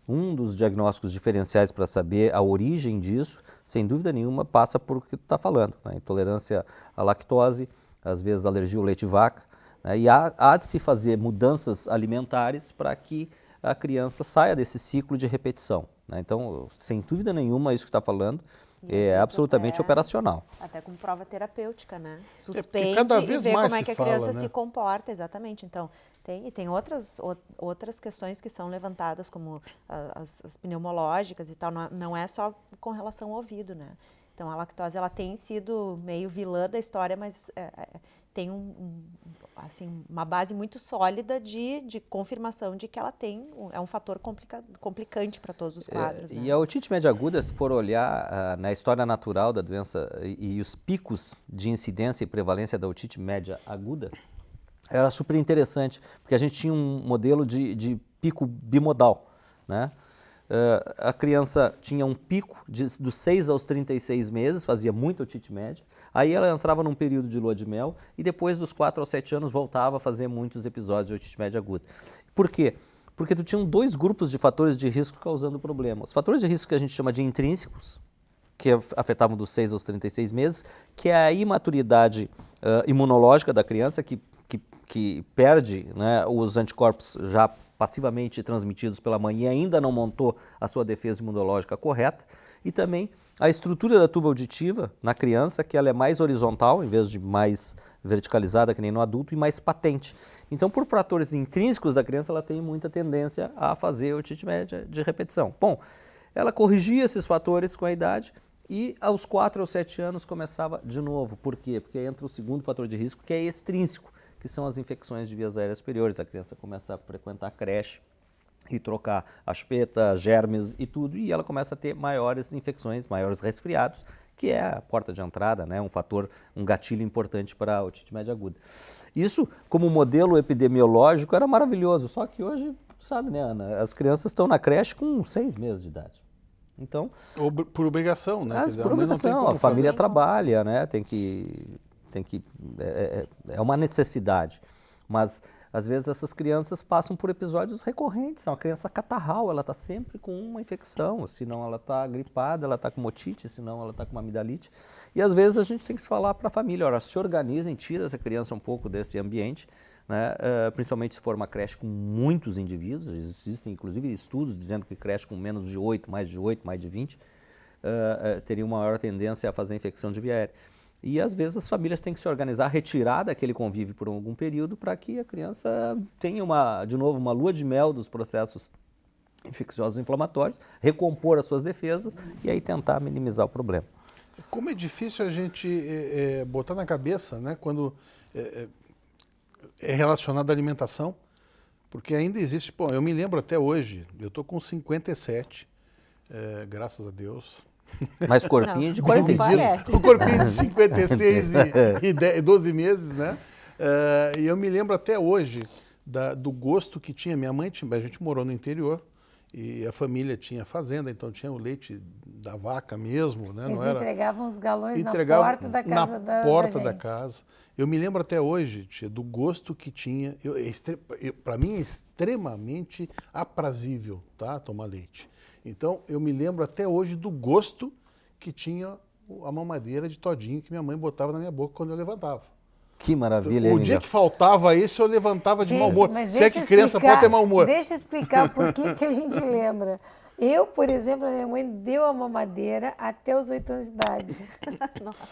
Speaker 4: um dos diagnósticos diferenciais para saber a origem disso sem dúvida nenhuma, passa por o que tu está falando, né? Intolerância à lactose, às vezes alergia ao leite de vaca, né? E há de se fazer mudanças alimentares para que a criança saia desse ciclo de repetição, né? Então, sem dúvida nenhuma, isso que está falando é absolutamente operacional.
Speaker 3: Até com prova terapêutica, né?
Speaker 2: porque
Speaker 3: Suspende
Speaker 2: cada
Speaker 3: e
Speaker 2: vez
Speaker 3: vê
Speaker 2: mais
Speaker 3: como é
Speaker 2: se
Speaker 3: que a
Speaker 2: fala,
Speaker 3: criança
Speaker 2: né?
Speaker 3: se comporta, exatamente. Então, tem outras questões que são levantadas, como as pneumológicas e tal, não é só com relação ao ouvido, né? Então, a lactose, ela tem sido meio vilã da história, mas tem assim, uma base muito sólida de confirmação de que ela é um fator complicante para todos os quadros.
Speaker 4: E
Speaker 3: né?
Speaker 4: a otite média aguda, se for olhar na história natural da doença e os picos de incidência e prevalência da otite média aguda, era super interessante, porque a gente tinha um modelo de pico bimodal, né? A criança tinha um pico dos 6 aos 36 meses, fazia muita otite média, aí ela entrava num período de lua de mel e depois dos 4 aos 7 anos voltava a fazer muitos episódios de otite média aguda. Por quê? Porque tu tinha 2 grupos de fatores de risco causando problema. Os fatores de risco que a gente chama de intrínsecos, que afetavam dos 6 aos 36 meses, que é a imaturidade imunológica da criança, que perde, né, os anticorpos já passivamente transmitidos pela mãe e ainda não montou a sua defesa imunológica correta, e também a estrutura da tuba auditiva na criança, que ela é mais horizontal, em vez de mais verticalizada, que nem no adulto, e mais patente. Então, por fatores intrínsecos da criança, ela tem muita tendência a fazer otite média de repetição. Bom, ela corrigia esses fatores com a idade e aos 4 ou 7 anos começava de novo. Por quê? Porque entra o segundo fator de risco, que é extrínseco, que são as infecções de vias aéreas superiores. A criança começa a frequentar a creche e trocar a chupeta, germes e tudo, e ela começa a ter maiores infecções, maiores resfriados, que é a porta de entrada, né? Um gatilho importante para a otite média aguda. Isso, como modelo epidemiológico, era maravilhoso, só que hoje, sabe, né, Ana, as crianças estão na creche com 6 meses de idade. Então,
Speaker 2: Ou por obrigação, né? Quer dizer,
Speaker 4: por
Speaker 2: a mãe não tem
Speaker 4: obrigação,
Speaker 2: como
Speaker 4: a família
Speaker 2: fazer.
Speaker 4: trabalha, né? É uma necessidade, mas às vezes essas crianças passam por episódios recorrentes. Uma criança catarral, ela está sempre com uma infecção, senão ela está gripada, ela está com otite, senão ela está com uma amidalite. E às vezes a gente tem que falar para a família, olha, se organizem, tira essa criança um pouco desse ambiente, né? Principalmente se for uma creche com muitos indivíduos. Existem inclusive estudos dizendo que creche com menos de 8, mais de 8, mais de 20, teria uma maior tendência a fazer infecção de via aérea. E às vezes as famílias têm que se organizar, retirar daquele convívio por algum período para que a criança tenha de novo uma lua de mel dos processos infecciosos inflamatórios, recompor as suas defesas e aí tentar minimizar o problema.
Speaker 2: Como é difícil a gente botar na cabeça, né, quando é relacionado à alimentação, porque ainda existe, pô, eu me lembro até hoje, eu estou com 57, graças a Deus.
Speaker 4: Mas corpinho de
Speaker 2: Bem
Speaker 4: 45.
Speaker 2: vivido, um corpinho de 56 e 12 meses, né? E eu me lembro até hoje do gosto que tinha. Minha mãe, a gente morou no interior e a família tinha fazenda, então tinha o leite da vaca mesmo, né?
Speaker 1: Eles
Speaker 2: não era...
Speaker 1: entregavam os galões
Speaker 2: Entregavam
Speaker 1: na porta da casa
Speaker 2: na porta da
Speaker 1: gente.
Speaker 2: casa. Eu me lembro até hoje, tia, do gosto que tinha. Para mim é extremamente aprazível, tá? Tomar leite. Então, eu me lembro até hoje do gosto que tinha a mamadeira de todinho que minha mãe botava na minha boca quando eu levantava.
Speaker 4: Que maravilha, hein,
Speaker 2: O dia
Speaker 4: Miguel?
Speaker 2: que faltava isso, eu levantava de mau humor.
Speaker 1: Mas
Speaker 2: Se é que
Speaker 1: deixa eu
Speaker 2: criança
Speaker 1: explicar-
Speaker 2: pode ter mau humor.
Speaker 1: Deixa eu explicar por que a gente lembra. Eu, por exemplo, a minha mãe deu a mamadeira até os 8 anos de idade.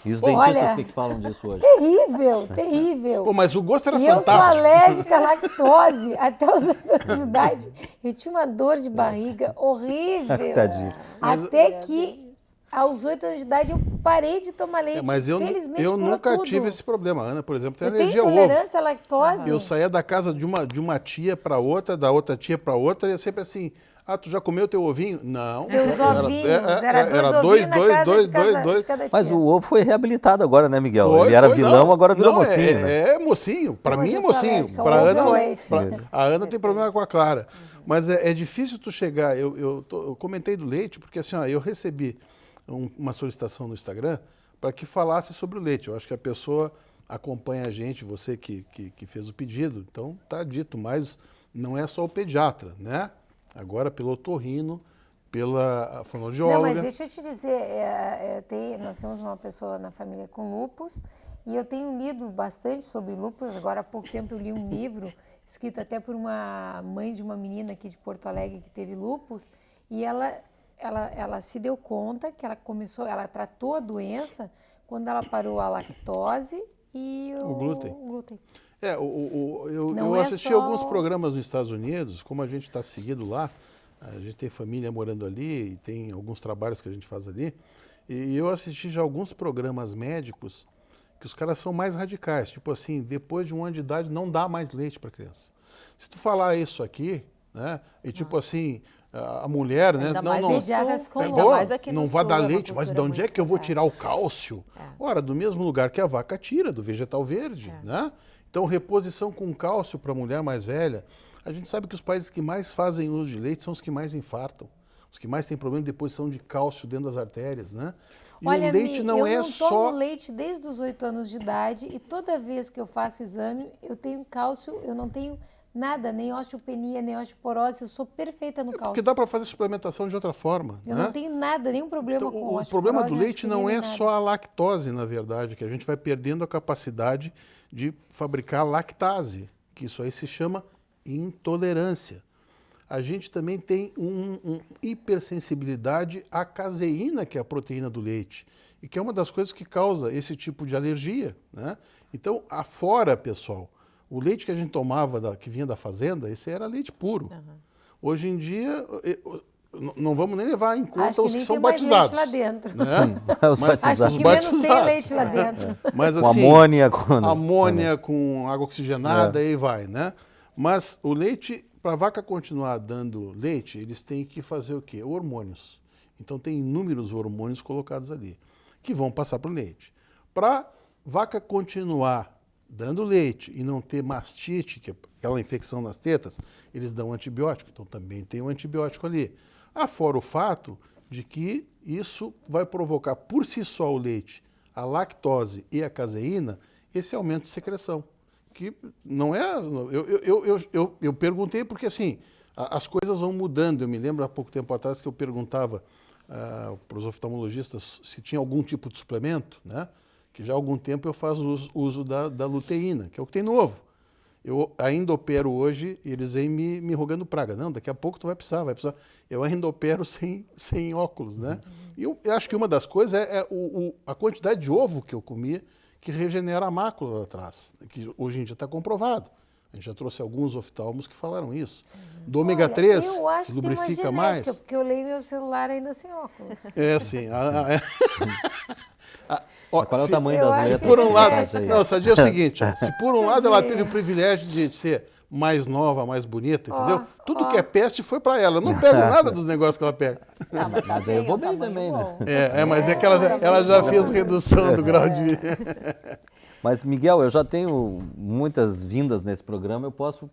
Speaker 4: E os
Speaker 1: Olha-
Speaker 4: dentistas, o que falam disso hoje?
Speaker 1: Terrível, terrível.
Speaker 2: Pô, mas o gosto era
Speaker 1: E eu sou
Speaker 2: fantástico.
Speaker 1: alérgica à lactose até os 8 anos de idade. Eu tinha uma dor de barriga horrível.
Speaker 4: Tadinho.
Speaker 1: Até que, aos 8 anos de idade, eu parei de tomar leite.
Speaker 2: Mas eu
Speaker 1: Felizmente,
Speaker 2: eu
Speaker 1: curou
Speaker 2: nunca
Speaker 1: tudo.
Speaker 2: tive esse problema. A Ana, por exemplo, tem
Speaker 1: Você tem
Speaker 2: alergia ao ovo.
Speaker 1: intolerância à lactose?
Speaker 2: Eu saía da casa de uma tia para outra, da outra tia para outra, e é sempre assim, tu já comeu teu ovinho? Não.
Speaker 1: Meus ovinhos,
Speaker 2: Era
Speaker 1: dois
Speaker 2: dois.
Speaker 1: de cada
Speaker 4: Mas
Speaker 1: tia.
Speaker 4: o ovo foi reabilitado agora, né, Miguel?
Speaker 2: Foi,
Speaker 4: Ele era
Speaker 2: foi,
Speaker 4: vilão,
Speaker 2: não.
Speaker 4: agora virou
Speaker 2: Não,
Speaker 4: mocinho. Né?
Speaker 2: É mocinho. Para
Speaker 1: Hoje
Speaker 2: mim é
Speaker 1: eu sou
Speaker 2: mocinho.
Speaker 1: alérgica
Speaker 2: Pra
Speaker 1: ao
Speaker 2: Ana,
Speaker 1: ovo
Speaker 2: não.
Speaker 1: e ao leite.
Speaker 2: A Ana tem problema com a Clara. Mas é difícil tu chegar. Eu comentei do leite, porque assim, eu recebi uma solicitação no Instagram para que falasse sobre o leite. Eu acho que a pessoa acompanha a gente, você que fez o pedido, então tá dito, mas não é só o pediatra, né? Agora, pelo otorrino, pela
Speaker 1: Não,
Speaker 2: fonoaudióloga.
Speaker 1: mas deixa eu te dizer, nós temos uma pessoa na família com lúpus e eu tenho lido bastante sobre lúpus. Agora há pouco tempo eu li um livro escrito até por uma mãe de uma menina aqui de Porto Alegre que teve lúpus e ela se deu conta que ela tratou a doença quando ela parou a lactose e
Speaker 2: O glúten.
Speaker 1: o glúten.
Speaker 2: Eu assisti alguns programas nos Estados Unidos, como a gente está seguido lá, a gente tem família morando ali e tem alguns trabalhos que a gente faz ali, e eu assisti já alguns programas médicos que os caras são mais radicais, tipo assim, depois de 1 ano de idade não dá mais leite para criança. Se tu falar isso aqui, né, e tipo assim, a mulher, né,
Speaker 3: Ainda mais no sul,
Speaker 2: boa,
Speaker 3: mais aqui no
Speaker 2: não vai
Speaker 3: sul,
Speaker 2: dar
Speaker 3: é uma
Speaker 2: leite, mas de
Speaker 3: cultura
Speaker 2: onde é
Speaker 3: muito
Speaker 2: que eu vou
Speaker 3: forte.
Speaker 2: tirar o cálcio? Ora, do mesmo lugar que a vaca tira, do vegetal verde, né? Então, reposição com cálcio para a mulher mais velha. A gente sabe que os países que mais fazem uso de leite são os que mais infartam. Os que mais têm problema de deposição de cálcio dentro das artérias, né? E
Speaker 1: Olha,
Speaker 2: o leite não
Speaker 1: eu
Speaker 2: é
Speaker 1: não
Speaker 2: só...
Speaker 1: tomo leite desde os 8 anos de idade e toda vez que eu faço exame, eu tenho cálcio, eu não tenho nada, nem osteopenia, nem osteoporose, eu sou perfeita no cálcio.
Speaker 2: Porque dá para fazer suplementação de outra forma.
Speaker 1: Eu
Speaker 2: né?
Speaker 1: não tenho nada, nenhum problema
Speaker 2: Então,
Speaker 1: com
Speaker 2: o problema do leite não é
Speaker 1: osteopenia,
Speaker 2: só a lactose, na verdade, que a gente vai perdendo a capacidade de fabricar lactase, que isso aí se chama intolerância. A gente também tem uma hipersensibilidade à caseína, que é a proteína do leite, e que é uma das coisas que causa esse tipo de alergia, né? Então, afora, pessoal, o leite que a gente tomava, que vinha da fazenda, esse era leite puro. Hoje em dia, não vamos nem levar em conta
Speaker 1: Acho que
Speaker 2: os que
Speaker 1: nem
Speaker 2: são
Speaker 1: tem mais
Speaker 2: batizados.
Speaker 1: leite lá dentro.
Speaker 2: Né?
Speaker 4: Os batizados.
Speaker 1: Acho que menos tem leite lá dentro.
Speaker 2: Mas,
Speaker 4: Com
Speaker 2: assim,
Speaker 4: amônia.
Speaker 2: amônia com água oxigenada, aí vai, né? Mas o leite, para a vaca continuar dando leite, eles têm que fazer o quê? Hormônios. Então tem inúmeros hormônios colocados ali, que vão passar para o leite. Para a vaca continuar dando leite e não ter mastite, que é aquela infecção nas tetas, eles dão antibiótico, então também tem um antibiótico ali. Afora o fato de que isso vai provocar por si só o leite, a lactose e a caseína, esse aumento de secreção. Que não é... Eu perguntei porque, assim, as coisas vão mudando. Eu me lembro há pouco tempo atrás que eu perguntava para os oftalmologistas se tinha algum tipo de suplemento, né? Que já há algum tempo eu faço uso da luteína, que é o que tem novo. Eu ainda opero hoje e eles vêm me rogando praga. Não, daqui a pouco tu vai precisar. Eu ainda opero sem óculos, né? E eu acho que uma das coisas é a quantidade de ovo que eu comia, que regenera a mácula lá atrás, que hoje em dia está comprovado. A gente já trouxe alguns oftalmos que falaram isso. Do ômega 3,
Speaker 1: eu acho que
Speaker 2: lubrifica
Speaker 1: tem uma
Speaker 2: mais.
Speaker 1: genética, porque eu leio meu celular ainda sem óculos.
Speaker 2: É assim.
Speaker 4: Qual é o tamanho
Speaker 1: eu
Speaker 4: das
Speaker 1: acho
Speaker 4: letras?
Speaker 1: que
Speaker 2: Por um lado,
Speaker 1: genética.
Speaker 2: não, Sadia, é o seguinte, ó, se por um lado ela
Speaker 1: Sadia.
Speaker 2: teve o privilégio de ser mais nova, mais bonita, entendeu? Tudo que é peste foi para ela. Eu não pego nada dos negócios que ela pega.
Speaker 3: Não, mas tá
Speaker 4: Mas aí eu
Speaker 3: bem,
Speaker 4: vou
Speaker 3: é um
Speaker 4: bem
Speaker 3: tamanho
Speaker 4: também, né?
Speaker 3: bom.
Speaker 2: Mas é que ela já fez redução do grau de...
Speaker 4: Mas, Miguel, eu já tenho muitas vindas nesse programa, eu posso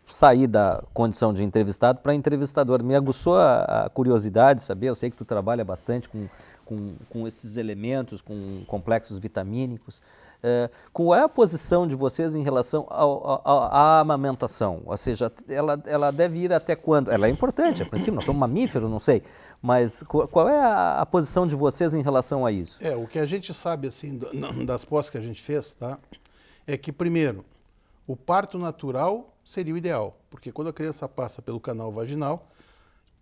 Speaker 4: sair da condição de entrevistado para entrevistador. Me aguçou a curiosidade, saber, eu sei que tu trabalha bastante com esses elementos, com complexos vitamínicos. Qual é a posição de vocês em relação à amamentação? Ou seja, ela deve ir até quando? Ela é importante, a princípio, nós somos mamíferos, não sei, mas qual é a posição de vocês em relação a isso?
Speaker 2: O que a gente sabe, assim, das pós que a gente fez, tá? É que, primeiro, o parto natural seria o ideal, porque quando a criança passa pelo canal vaginal,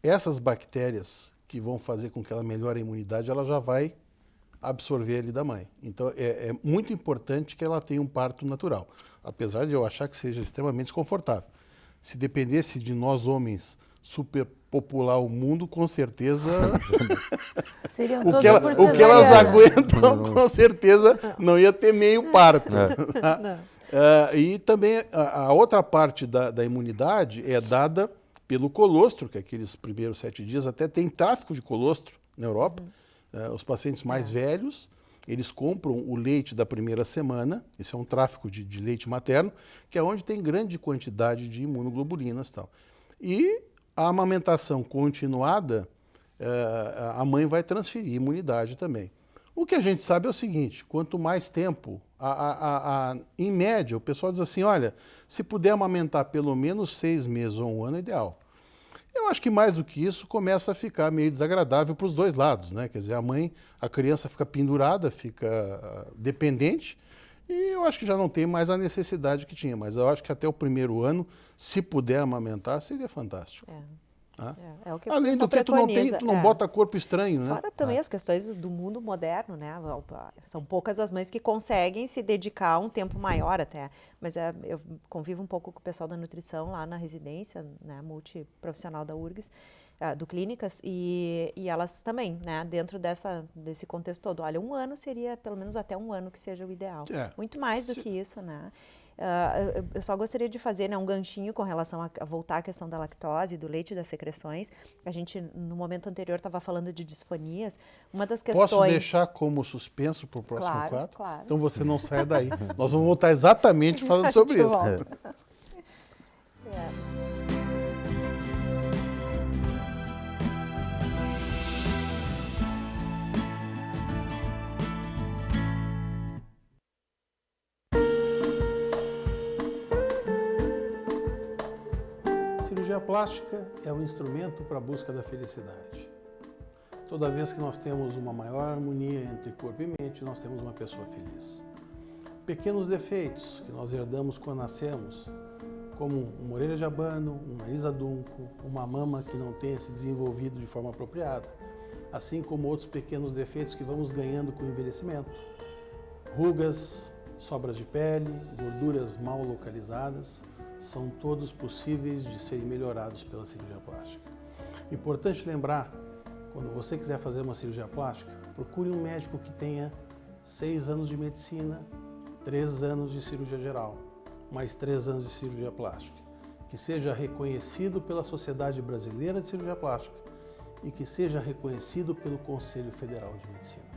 Speaker 2: essas bactérias que vão fazer com que ela melhore a imunidade, ela já vai absorver ali da mãe. Então, é muito importante que ela tenha um parto natural, apesar de eu achar que seja extremamente desconfortável. Se dependesse de nós, homens, superpopular o mundo, com certeza...
Speaker 1: Seriam
Speaker 2: o
Speaker 1: todos
Speaker 2: que,
Speaker 1: por
Speaker 2: o que elas
Speaker 1: cesariana.
Speaker 2: aguentam, com certeza, não ia ter meio parto. Tá? E também a outra parte da imunidade é dada pelo colostro, que aqueles primeiros 7 dias até tem tráfico de colostro na Europa. Os pacientes mais velhos, eles compram o leite da primeira semana, esse é um tráfico de leite materno, que é onde tem grande quantidade de imunoglobulinas e tal. E a amamentação continuada, a mãe vai transferir imunidade também. O que a gente sabe é o seguinte, quanto mais tempo, em média, o pessoal diz assim, olha, se puder amamentar pelo menos 6 meses ou 1 ano, é ideal. Eu acho que mais do que isso começa a ficar meio desagradável para os dois lados, né? Quer dizer, a criança fica pendurada, fica dependente, e eu acho que já não tem mais a necessidade que tinha. Mas eu acho que até o primeiro ano, se puder amamentar, seria fantástico. Tá?
Speaker 3: É o que
Speaker 2: Além do que tu não bota corpo estranho, né?
Speaker 3: Fora também as questões do mundo moderno, né? São poucas as mães que conseguem se dedicar um tempo maior até. Mas eu convivo um pouco com o pessoal da nutrição lá na residência, né? Multiprofissional da URGS, do Clínicas, e elas também, né? Dentro desse contexto todo. Olha, 1 ano seria, pelo menos até 1 ano que seja o ideal. Muito mais do que isso, né? Eu só gostaria de fazer, né, um ganchinho com relação a voltar à questão da lactose, do leite e das secreções. A gente, no momento anterior, estava falando de disfonias. Uma das questões...
Speaker 2: Posso deixar como suspenso para o próximo quadro?
Speaker 3: Claro.
Speaker 2: Então você não saia daí. Nós vamos voltar exatamente falando sobre isso. A cirurgia plástica é um instrumento para a busca da felicidade. Toda vez que nós temos uma maior harmonia entre corpo e mente, nós temos uma pessoa feliz. Pequenos defeitos que nós herdamos quando nascemos, como uma orelha de abano, um nariz adunco, uma mama que não tenha se desenvolvido de forma apropriada, assim como outros pequenos defeitos que vamos ganhando com o envelhecimento. Rugas, sobras de pele, gorduras mal localizadas, são todos possíveis de serem melhorados pela cirurgia plástica. Importante lembrar, quando você quiser fazer uma cirurgia plástica, procure um médico que tenha 6 anos de medicina, 3 anos de cirurgia geral, mais 3 anos de cirurgia plástica, que seja reconhecido pela Sociedade Brasileira de Cirurgia Plástica e que seja reconhecido pelo Conselho Federal de Medicina.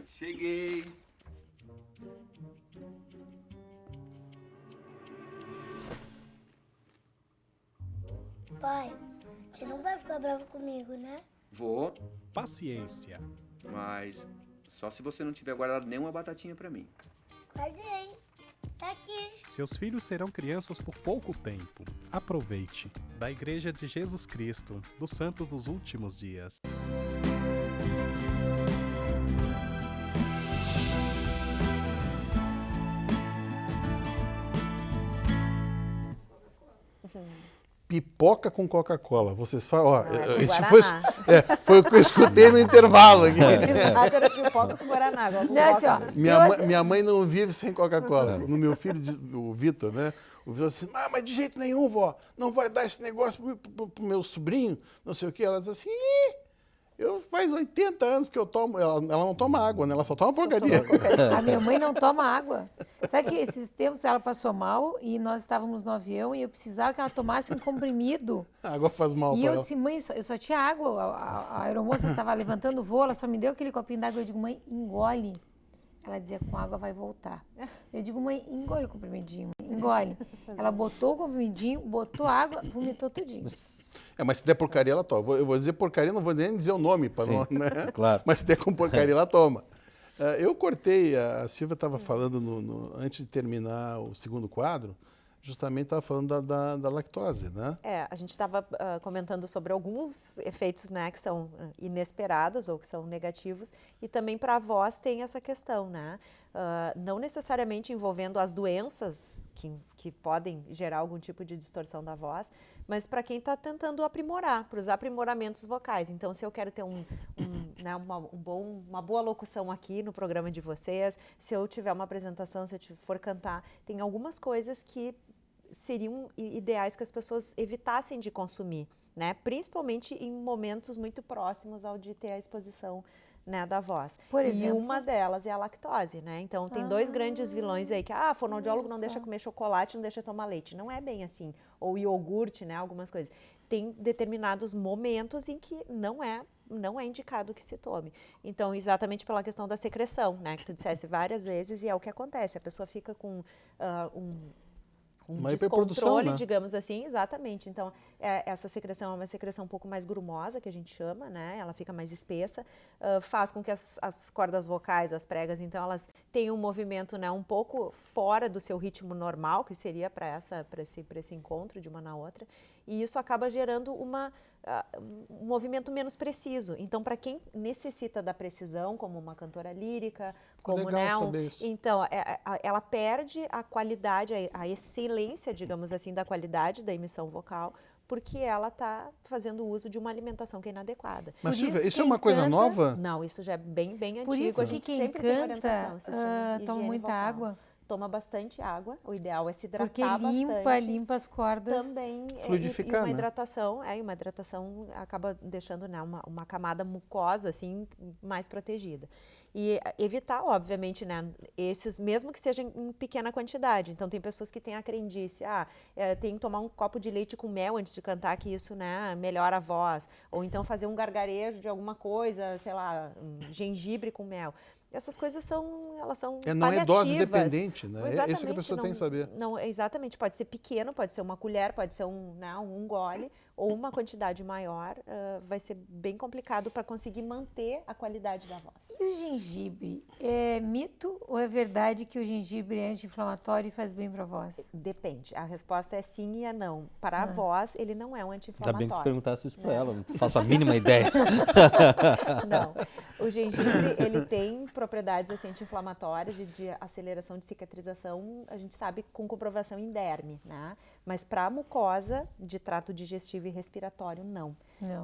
Speaker 8: Cheguei!
Speaker 9: Pai, você não vai ficar bravo comigo, né?
Speaker 8: Vou,
Speaker 10: Paciência.
Speaker 8: mas só se você não tiver guardado nenhuma batatinha pra mim.
Speaker 9: Guardei. Tá aqui.
Speaker 10: Seus filhos serão crianças por pouco tempo. Aproveite. Da Igreja de Jesus Cristo, dos Santos dos Últimos Dias.
Speaker 2: Pipoca com Coca-Cola. Vocês falam, ó, isso
Speaker 3: Guaraná.
Speaker 2: foi o que eu escutei no intervalo aqui.
Speaker 3: Era pipoca com Guaraná.
Speaker 1: Não, assim, ó,
Speaker 2: Minha mãe não vive sem Coca-Cola. No meu filho, o Vitor, né? O Vitor disse, mas de jeito nenhum, vó, não vai dar esse negócio pro meu sobrinho, não sei o quê. Ela diz assim, faz 80 anos que eu tomo, ela não toma água, né? Ela só toma porcaria.
Speaker 1: A minha mãe não toma água. Sabe que esses tempos ela passou mal e nós estávamos no avião e eu precisava que ela tomasse um comprimido.
Speaker 2: A água faz mal
Speaker 1: E
Speaker 2: pra
Speaker 1: eu
Speaker 2: ela.
Speaker 1: disse, mãe, eu só tinha água. A aeromoça estava levantando o voo, ela só me deu aquele copinho d'água. Eu digo, mãe, engole. Ela dizia, com água vai voltar. Eu digo, mãe, engole o comprimidinho, engole. Ela botou o comprimidinho, botou água, vomitou tudinho.
Speaker 2: Mas se der porcaria, ela toma. Eu vou dizer porcaria, não vou nem dizer o nome, para não, né?
Speaker 4: Claro.
Speaker 2: Mas se der com porcaria, ela toma. Eu cortei, a Silvia estava falando, antes de terminar o segundo quadro, justamente estava falando da lactose, né?
Speaker 3: A gente estava comentando sobre alguns efeitos, né, que são inesperados ou que são negativos, e também para avós tem essa questão, né? Não necessariamente envolvendo as doenças que podem gerar algum tipo de distorção da voz, mas para quem está tentando aprimorar, para os aprimoramentos vocais. Então, se eu quero ter uma boa locução aqui no programa de vocês, se eu tiver uma apresentação, se eu for cantar, tem algumas coisas que seriam ideais que as pessoas evitassem de consumir, né? Principalmente em momentos muito próximos ao de ter a exposição, né, da voz.
Speaker 1: Por exemplo?
Speaker 3: E uma delas é a lactose, né? Então, tem 2 grandes vilões aí, que fonoaudiólogo não deixa comer chocolate, não deixa tomar leite. Não é bem assim. Ou iogurte, né? Algumas coisas. Tem determinados momentos em que não é indicado que se tome. Então, exatamente pela questão da secreção, né? Que tu dissesse várias vezes, e é o que acontece. A pessoa fica com
Speaker 2: uma hiperprodução,
Speaker 3: descontrole,
Speaker 2: né?
Speaker 3: digamos assim, exatamente. Então, essa secreção é uma secreção um pouco mais grumosa, que a gente chama, né? Ela fica mais espessa, faz com que as cordas vocais, as pregas, então, elas tenham um movimento, né, um pouco fora do seu ritmo normal, que seria para esse encontro de uma na outra, e isso acaba gerando um movimento menos preciso. Então, para quem necessita da precisão, como uma cantora lírica, como,
Speaker 2: Legal
Speaker 3: né,
Speaker 2: saber isso.
Speaker 3: então, ela perde a qualidade, a excelência, digamos assim, da qualidade da emissão vocal, porque ela está fazendo uso de uma alimentação que é inadequada.
Speaker 2: Mas,
Speaker 1: Por
Speaker 2: Silvia,
Speaker 1: isso
Speaker 2: isso é
Speaker 1: quem
Speaker 2: uma coisa
Speaker 1: canta-
Speaker 2: nova?
Speaker 3: Não, isso já é bem antigo.
Speaker 1: Por isso
Speaker 3: a
Speaker 1: que
Speaker 3: gente
Speaker 1: quem
Speaker 3: sempre tem orientação.
Speaker 1: canta
Speaker 3: Isso se chama
Speaker 1: toma
Speaker 3: higiene
Speaker 1: muita
Speaker 3: vocal.
Speaker 1: água.
Speaker 3: Toma bastante água. O ideal é se hidratar
Speaker 1: Porque
Speaker 3: bastante.
Speaker 1: limpa as cordas.
Speaker 3: Também
Speaker 2: Fluidificar,
Speaker 3: e uma
Speaker 2: né?
Speaker 3: hidratação acaba deixando, né, uma camada mucosa assim mais protegida. E evitar, obviamente, né, esses, mesmo que seja em pequena quantidade. Então, tem pessoas que têm a crendice, tem que tomar um copo de leite com mel antes de cantar, que isso, né, melhora a voz. Ou então fazer um gargarejo de alguma coisa, sei lá, gengibre com mel. Essas coisas elas são
Speaker 2: Não é dose
Speaker 3: paliativas.
Speaker 2: dependente, né? É isso que a pessoa tem que saber.
Speaker 3: Não, exatamente, pode ser pequeno, pode ser uma colher, pode ser um gole, ou uma quantidade maior, vai ser bem complicado para conseguir manter a qualidade da voz.
Speaker 1: E o gengibre, é mito ou é verdade que o gengibre é anti-inflamatório e faz bem para a voz?
Speaker 3: Depende, a resposta é sim e é não. Para a voz, ele não é um
Speaker 4: Ainda bem que tu
Speaker 3: anti-inflamatório.
Speaker 4: perguntasse isso para ela, não faço a mínima ideia.
Speaker 3: Não, o gengibre, ele tem propriedades assim, anti-inflamatórias e de aceleração de cicatrização, a gente sabe com comprovação em derme, né? Mas para a mucosa de trato digestivo e respiratório, não.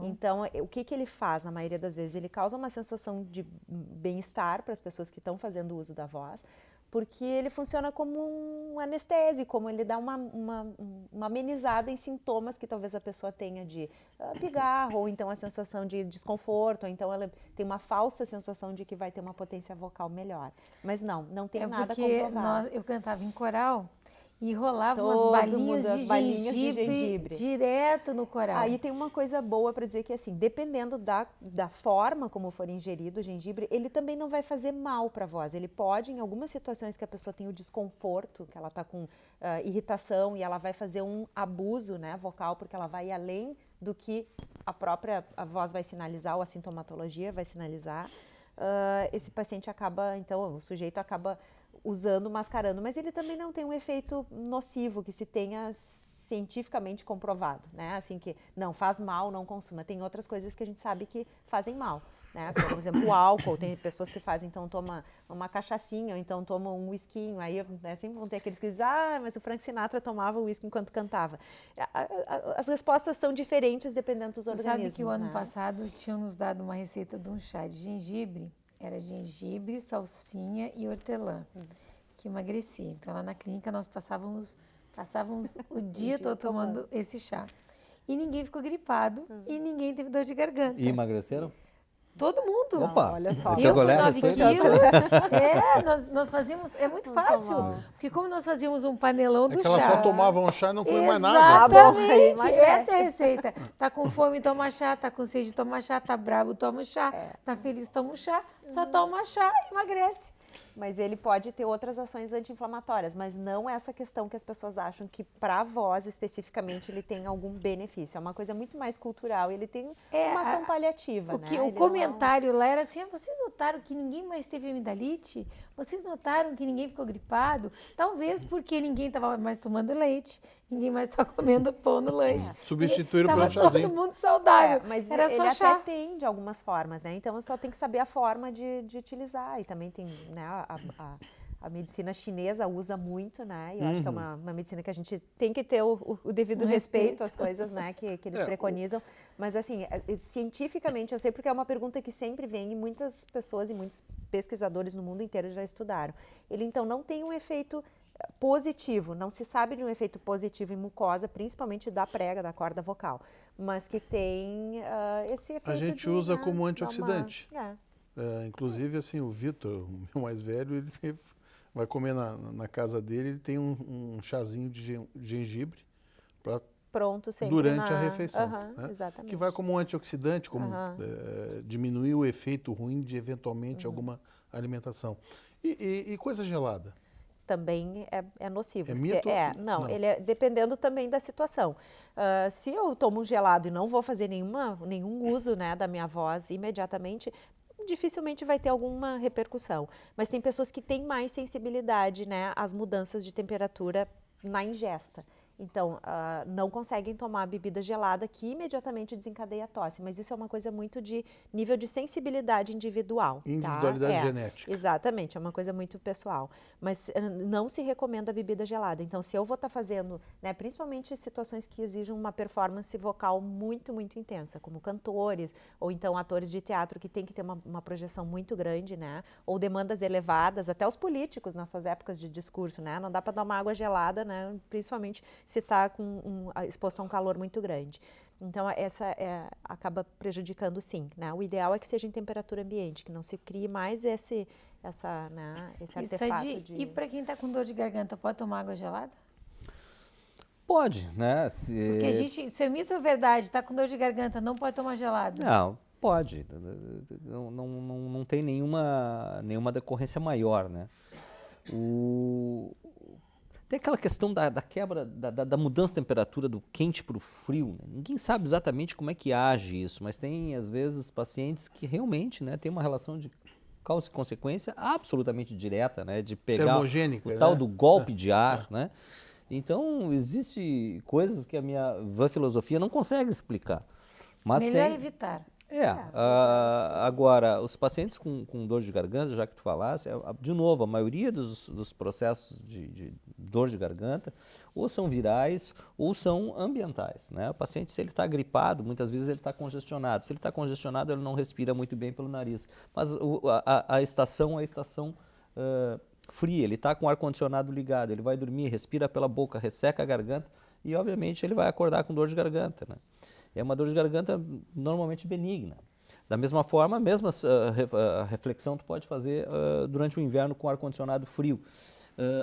Speaker 3: Então, o que ele faz na maioria das vezes? Ele causa uma sensação de bem-estar para as pessoas que estão fazendo uso da voz, porque ele funciona como um anestésico, como ele dá uma amenizada em sintomas que talvez a pessoa tenha de pigarro, ou então a sensação de desconforto, ou então ela tem uma falsa sensação de que vai ter uma potência vocal melhor. Mas não tem nada comprovado.
Speaker 1: Eu cantava em coral e rolava
Speaker 3: Todo
Speaker 1: umas balinhas,
Speaker 3: mundo,
Speaker 1: de,
Speaker 3: as balinhas de
Speaker 1: gengibre
Speaker 3: gengibre.
Speaker 1: direto no coral.
Speaker 3: Aí tem uma coisa boa para dizer que, assim, dependendo da forma como for ingerido o gengibre, ele também não vai fazer mal para a voz. Ele pode, em algumas situações que a pessoa tem o desconforto, que ela está com irritação e ela vai fazer um abuso, né, vocal, porque ela vai além do que a voz vai sinalizar ou a sintomatologia vai sinalizar, esse paciente acaba, então, o sujeito acaba usando, mascarando, mas ele também não tem um efeito nocivo que se tenha cientificamente comprovado, né? Assim que não faz mal, não consuma. Tem outras coisas que a gente sabe que fazem mal, né? Por exemplo, o álcool. Tem pessoas que fazem, então toma uma cachaçinha, ou então toma um whiskinho. Aí, né, sempre vão ter aqueles que dizem, mas o Frank Sinatra tomava whisky enquanto cantava. As respostas são diferentes dependendo dos organismos.
Speaker 1: Sabe que o ano
Speaker 3: né?
Speaker 1: passado tinham nos dado uma receita de um chá de gengibre. Era gengibre, salsinha e hortelã, que emagrecia. Então, lá na clínica, nós passávamos o dia todo tomando esse chá. E ninguém ficou gripado e ninguém teve dor de garganta.
Speaker 4: E emagreceram?
Speaker 1: Todo mundo.
Speaker 4: Opa!
Speaker 3: Olha só.
Speaker 1: Eu com 9
Speaker 4: receita?
Speaker 1: quilos. Nós fazíamos, é muito fácil. Porque como nós fazíamos um panelão do
Speaker 2: É que ela
Speaker 1: chá.
Speaker 2: só tomava um chá e não comia mais nada.
Speaker 1: Exatamente, essa é a receita. Tá com fome, toma chá, tá com sede, toma chá, tá bravo, toma chá, tá feliz, toma um chá, só toma chá e emagrece.
Speaker 3: Mas ele pode ter outras ações anti-inflamatórias, mas não essa questão que as pessoas acham que para a voz especificamente ele tem algum benefício. É uma coisa muito mais cultural, ele tem uma ação paliativa, né?
Speaker 1: O comentário lá era assim, vocês notaram que ninguém mais teve amidalite? Vocês notaram que ninguém ficou gripado? Talvez porque ninguém estava mais tomando leite, ninguém mais estava comendo pão no lanche.
Speaker 2: Substituíram pelo chazinho.
Speaker 1: Todo mundo saudável,
Speaker 3: mas
Speaker 1: era só
Speaker 3: ele
Speaker 1: chá.
Speaker 3: até tem de algumas formas, né? Então, só tem que saber a forma de utilizar. E também tem, né, a medicina chinesa usa muito, né? E eu acho que é uma medicina que a gente tem que ter o devido respeito às coisas, né, que eles preconizam. Mas, assim, cientificamente, eu sei porque é uma pergunta que sempre vem e muitas pessoas e muitos pesquisadores no mundo inteiro já estudaram. Ele, então, não tem um efeito positivo, não se sabe de um efeito positivo em mucosa, principalmente da prega, da corda vocal, mas que tem esse efeito.
Speaker 2: A gente
Speaker 3: de,
Speaker 2: usa
Speaker 3: né,
Speaker 2: como antioxidante.
Speaker 3: É.
Speaker 2: Inclusive, assim, o Vitor, o meu mais velho, ele vai comer na casa dele, ele tem um chazinho de gengibre para
Speaker 3: pronto sempre
Speaker 2: durante a refeição, né?
Speaker 3: Exatamente.
Speaker 2: Que vai como um antioxidante, como diminuir o efeito ruim de eventualmente alguma alimentação. E coisa gelada?
Speaker 3: também é nocivo.
Speaker 2: É mito?
Speaker 3: Não,
Speaker 2: Não.
Speaker 3: ele dependendo também da situação. Se eu tomo um gelado e não vou fazer nenhum uso, né, da minha voz imediatamente, dificilmente vai ter alguma repercussão. Mas tem pessoas que têm mais sensibilidade, né, às mudanças de temperatura na ingesta. Então, não conseguem tomar bebida gelada que imediatamente desencadeia a tosse. Mas isso é uma coisa muito de nível de sensibilidade individual.
Speaker 2: Individualidade genética.
Speaker 3: Exatamente, é uma coisa muito pessoal. Mas não se recomenda bebida gelada. Então, se eu vou estar fazendo, né, principalmente situações que exigem uma performance vocal muito, muito intensa, como cantores, ou então atores de teatro que tem que ter uma projeção muito grande, né? Ou demandas elevadas, até os políticos nas suas épocas de discurso, né? Não dá para dar uma água gelada, né? Principalmente se está exposto a um calor muito grande. Então, acaba prejudicando, sim, né? O ideal é que seja em temperatura ambiente, que não se crie mais esse artefato
Speaker 1: E para quem está com dor de garganta, pode tomar água gelada?
Speaker 4: Pode, né?
Speaker 1: Porque se o mito é verdade, está com dor de garganta, não pode tomar gelado.
Speaker 4: Não, pode. Não tem nenhuma decorrência maior, né? Tem aquela questão da quebra, da mudança de temperatura do quente para o frio. Né? Ninguém sabe exatamente como é que age isso, mas tem, às vezes, pacientes que realmente, né, tem uma relação de causa e consequência absolutamente direta, né, de pegar o tal do golpe de ar. Né? Então, existem coisas que a minha filosofia não consegue explicar. Mas
Speaker 1: melhor evitar.
Speaker 4: Agora, os pacientes com dor de garganta, já que tu falasse, de novo, a maioria dos processos de dor de garganta ou são virais ou são ambientais, né? O paciente, se ele está gripado, muitas vezes ele está congestionado. Se ele está congestionado, ele não respira muito bem pelo nariz. Mas a estação é a estação fria, ele está com o ar-condicionado ligado, ele vai dormir, respira pela boca, resseca a garganta e, obviamente, ele vai acordar com dor de garganta, né? É uma dor de garganta normalmente benigna. Da mesma forma, a mesma reflexão tu pode fazer durante o inverno com ar-condicionado frio.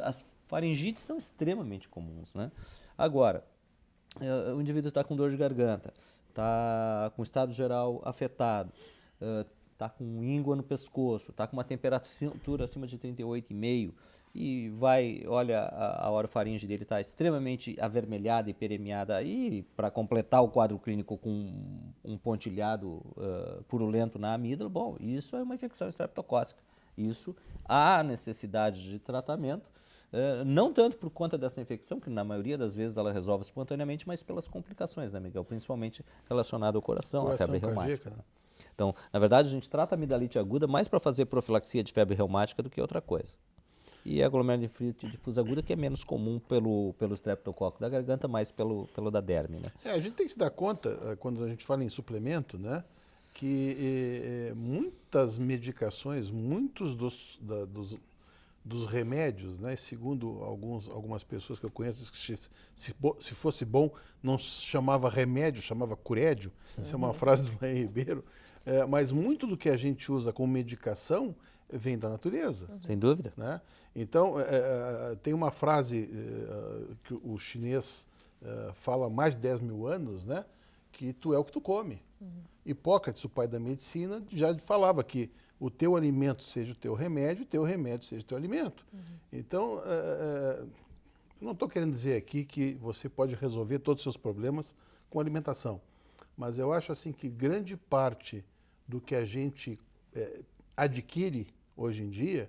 Speaker 4: As faringites são extremamente comuns, né? Agora, o indivíduo está com dor de garganta, está com estado geral afetado, está com íngua no pescoço, está com uma temperatura acima de 38,5 e olha, a orofaringe dele está extremamente avermelhada e peremiada, e para completar o quadro clínico com um pontilhado purulento na amígdala, bom, isso é uma infecção estreptocócica. Isso há necessidade de tratamento, não tanto por conta dessa infecção, que na maioria das vezes ela resolve espontaneamente, mas pelas complicações, né, Miguel? Principalmente relacionado ao coração, à febre reumática. Então, na verdade, a gente trata a amidalite aguda mais para fazer profilaxia de febre reumática do que outra coisa. E a glomerulonefrite difusa aguda, que é menos comum pelo estreptococo da garganta, mais pelo da derme, né?
Speaker 2: A gente tem que se dar conta, quando a gente fala em suplemento, né, que muitas medicações, muitos dos remédios, né, segundo algumas pessoas que eu conheço, que se fosse bom, não chamava remédio, chamava curédio. Essa é uma frase do Laí Ribeiro. Mas muito do que a gente usa como medicação vem da natureza.
Speaker 4: Sem dúvida.
Speaker 2: Né? Então, tem uma frase que o chinês fala há mais de 10 mil anos, né? Que tu é o que tu come. Hipócrates, o pai da medicina, já falava que o teu alimento seja o teu remédio, o teu remédio seja o teu alimento. Então, não estou querendo dizer aqui que você pode resolver todos os seus problemas com alimentação, mas eu acho assim que grande parte do que a gente adquire hoje em dia,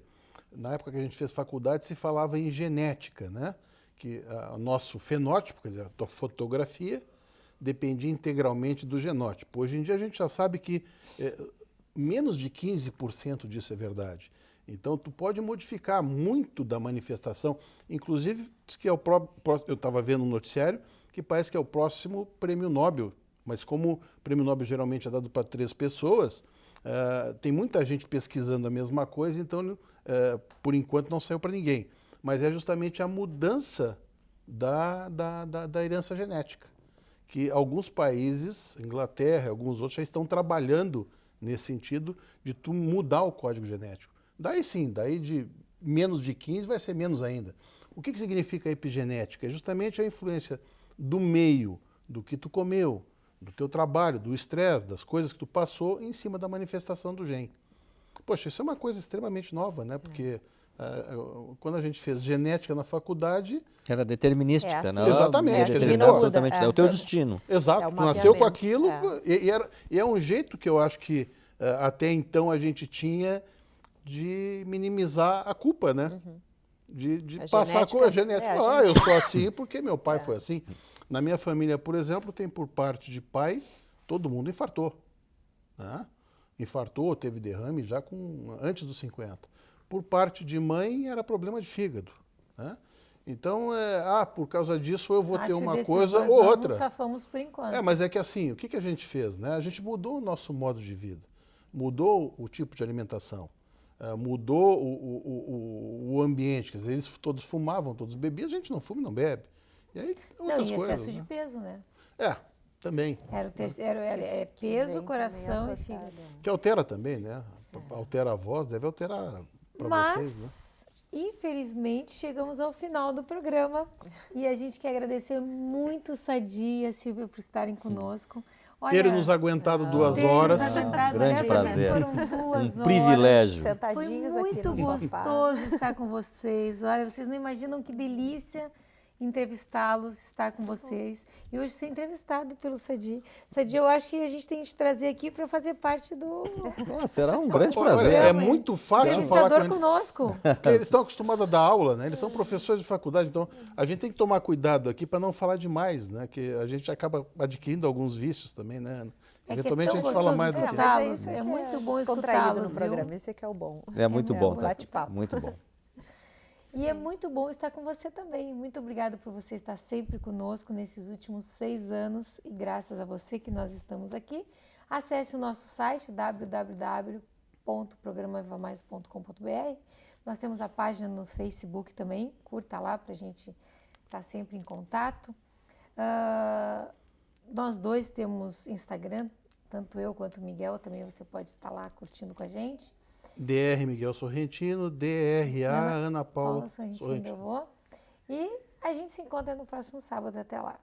Speaker 2: na época que a gente fez faculdade, se falava em genética, né? Que o nosso fenótipo, quer dizer, a tua fotografia, dependia integralmente do genótipo. Hoje em dia a gente já sabe que menos de 15% disso é verdade. Então tu pode modificar muito da manifestação, inclusive que eu estava vendo um noticiário que parece que é o próximo prêmio Nobel, mas como o prêmio Nobel geralmente é dado para 3 pessoas, tem muita gente pesquisando a mesma coisa, então, por enquanto, não saiu para ninguém. Mas é justamente a mudança da herança genética, que alguns países, Inglaterra, alguns outros, já estão trabalhando nesse sentido de tu mudar o código genético. Daí sim, daí de menos de 15 vai ser menos ainda. O que significa a epigenética? É justamente a influência do meio, do que tu comeu, do teu trabalho, do estresse, das coisas que tu passou em cima da manifestação do gene. Poxa, isso é uma coisa extremamente nova, né? Porque Quando a gente fez genética na faculdade...
Speaker 4: Era determinística,
Speaker 3: É assim.
Speaker 4: não?
Speaker 2: Exatamente.
Speaker 4: Absolutamente. É o teu destino.
Speaker 2: Exato,
Speaker 3: É um
Speaker 2: tu nasceu com
Speaker 3: mapeamento,
Speaker 2: aquilo e é um jeito que eu acho que até então a gente tinha de minimizar a culpa, né? De passar a genética. Eu sou assim porque meu pai foi assim. Na minha família, por exemplo, tem por parte de pai, todo mundo infartou. Né? Infartou, teve derrame já antes dos 50. Por parte de mãe, era problema de fígado. Né? Então, por causa disso eu vou ter uma coisa ou outra.
Speaker 1: Nós nos safamos por enquanto.
Speaker 2: Mas é que assim, o que a gente fez? Né? A gente mudou o nosso modo de vida, mudou o tipo de alimentação, mudou o ambiente. Quer dizer, eles todos fumavam, todos bebiam, a gente não fuma e não bebe. E aí, outras coisas.
Speaker 1: Excesso de peso, né?
Speaker 2: Também.
Speaker 1: Era peso, coração e fígado.
Speaker 2: Que altera também, né? Altera a voz, deve alterar para vocês, né?
Speaker 1: Infelizmente, chegamos ao final do programa e a gente quer agradecer muito Sadia, Silvia, por estarem conosco.
Speaker 2: Terem nos aguentado 2 horas.
Speaker 4: Grande prazer.
Speaker 1: Foram 2 horas.
Speaker 4: Privilégio.
Speaker 3: Sentadinhos
Speaker 1: Foi
Speaker 3: aqui
Speaker 1: muito
Speaker 3: no sofá.
Speaker 1: gostoso estar com vocês. Olha, vocês não imaginam que delícia entrevistá-los, estar com vocês. E hoje ser entrevistado pelo Sadi. Sadi, eu acho que a gente tem que te trazer aqui para fazer parte do...
Speaker 4: Será um grande prazer.
Speaker 2: É muito fácil falar com eles.
Speaker 1: Conosco.
Speaker 2: Porque eles estão acostumados a dar aula, né? Eles são professores de faculdade, então a gente tem que tomar cuidado aqui para não falar demais, né? Que a gente acaba adquirindo alguns vícios também, né? Eventualmente a gente fala mais do que...
Speaker 1: É muito bom
Speaker 3: descontraído
Speaker 1: escutá-los
Speaker 3: no programa, esse aqui é o bom.
Speaker 4: É muito bom.
Speaker 3: Bate-papo.
Speaker 4: Muito bom.
Speaker 1: E é muito bom estar com você também. Muito obrigada por você estar sempre conosco nesses últimos 6 anos e graças a você que nós estamos aqui. Acesse o nosso site www.programavivamais.com.br. Nós temos a página no Facebook também, curta lá para a gente estar sempre em contato. Nós dois temos Instagram, tanto eu quanto o Miguel, também você pode estar lá curtindo com a gente.
Speaker 2: DR Miguel Sorrentino, DRA Ana Paula
Speaker 1: Sorrentino. E a gente se encontra no próximo sábado. Até lá.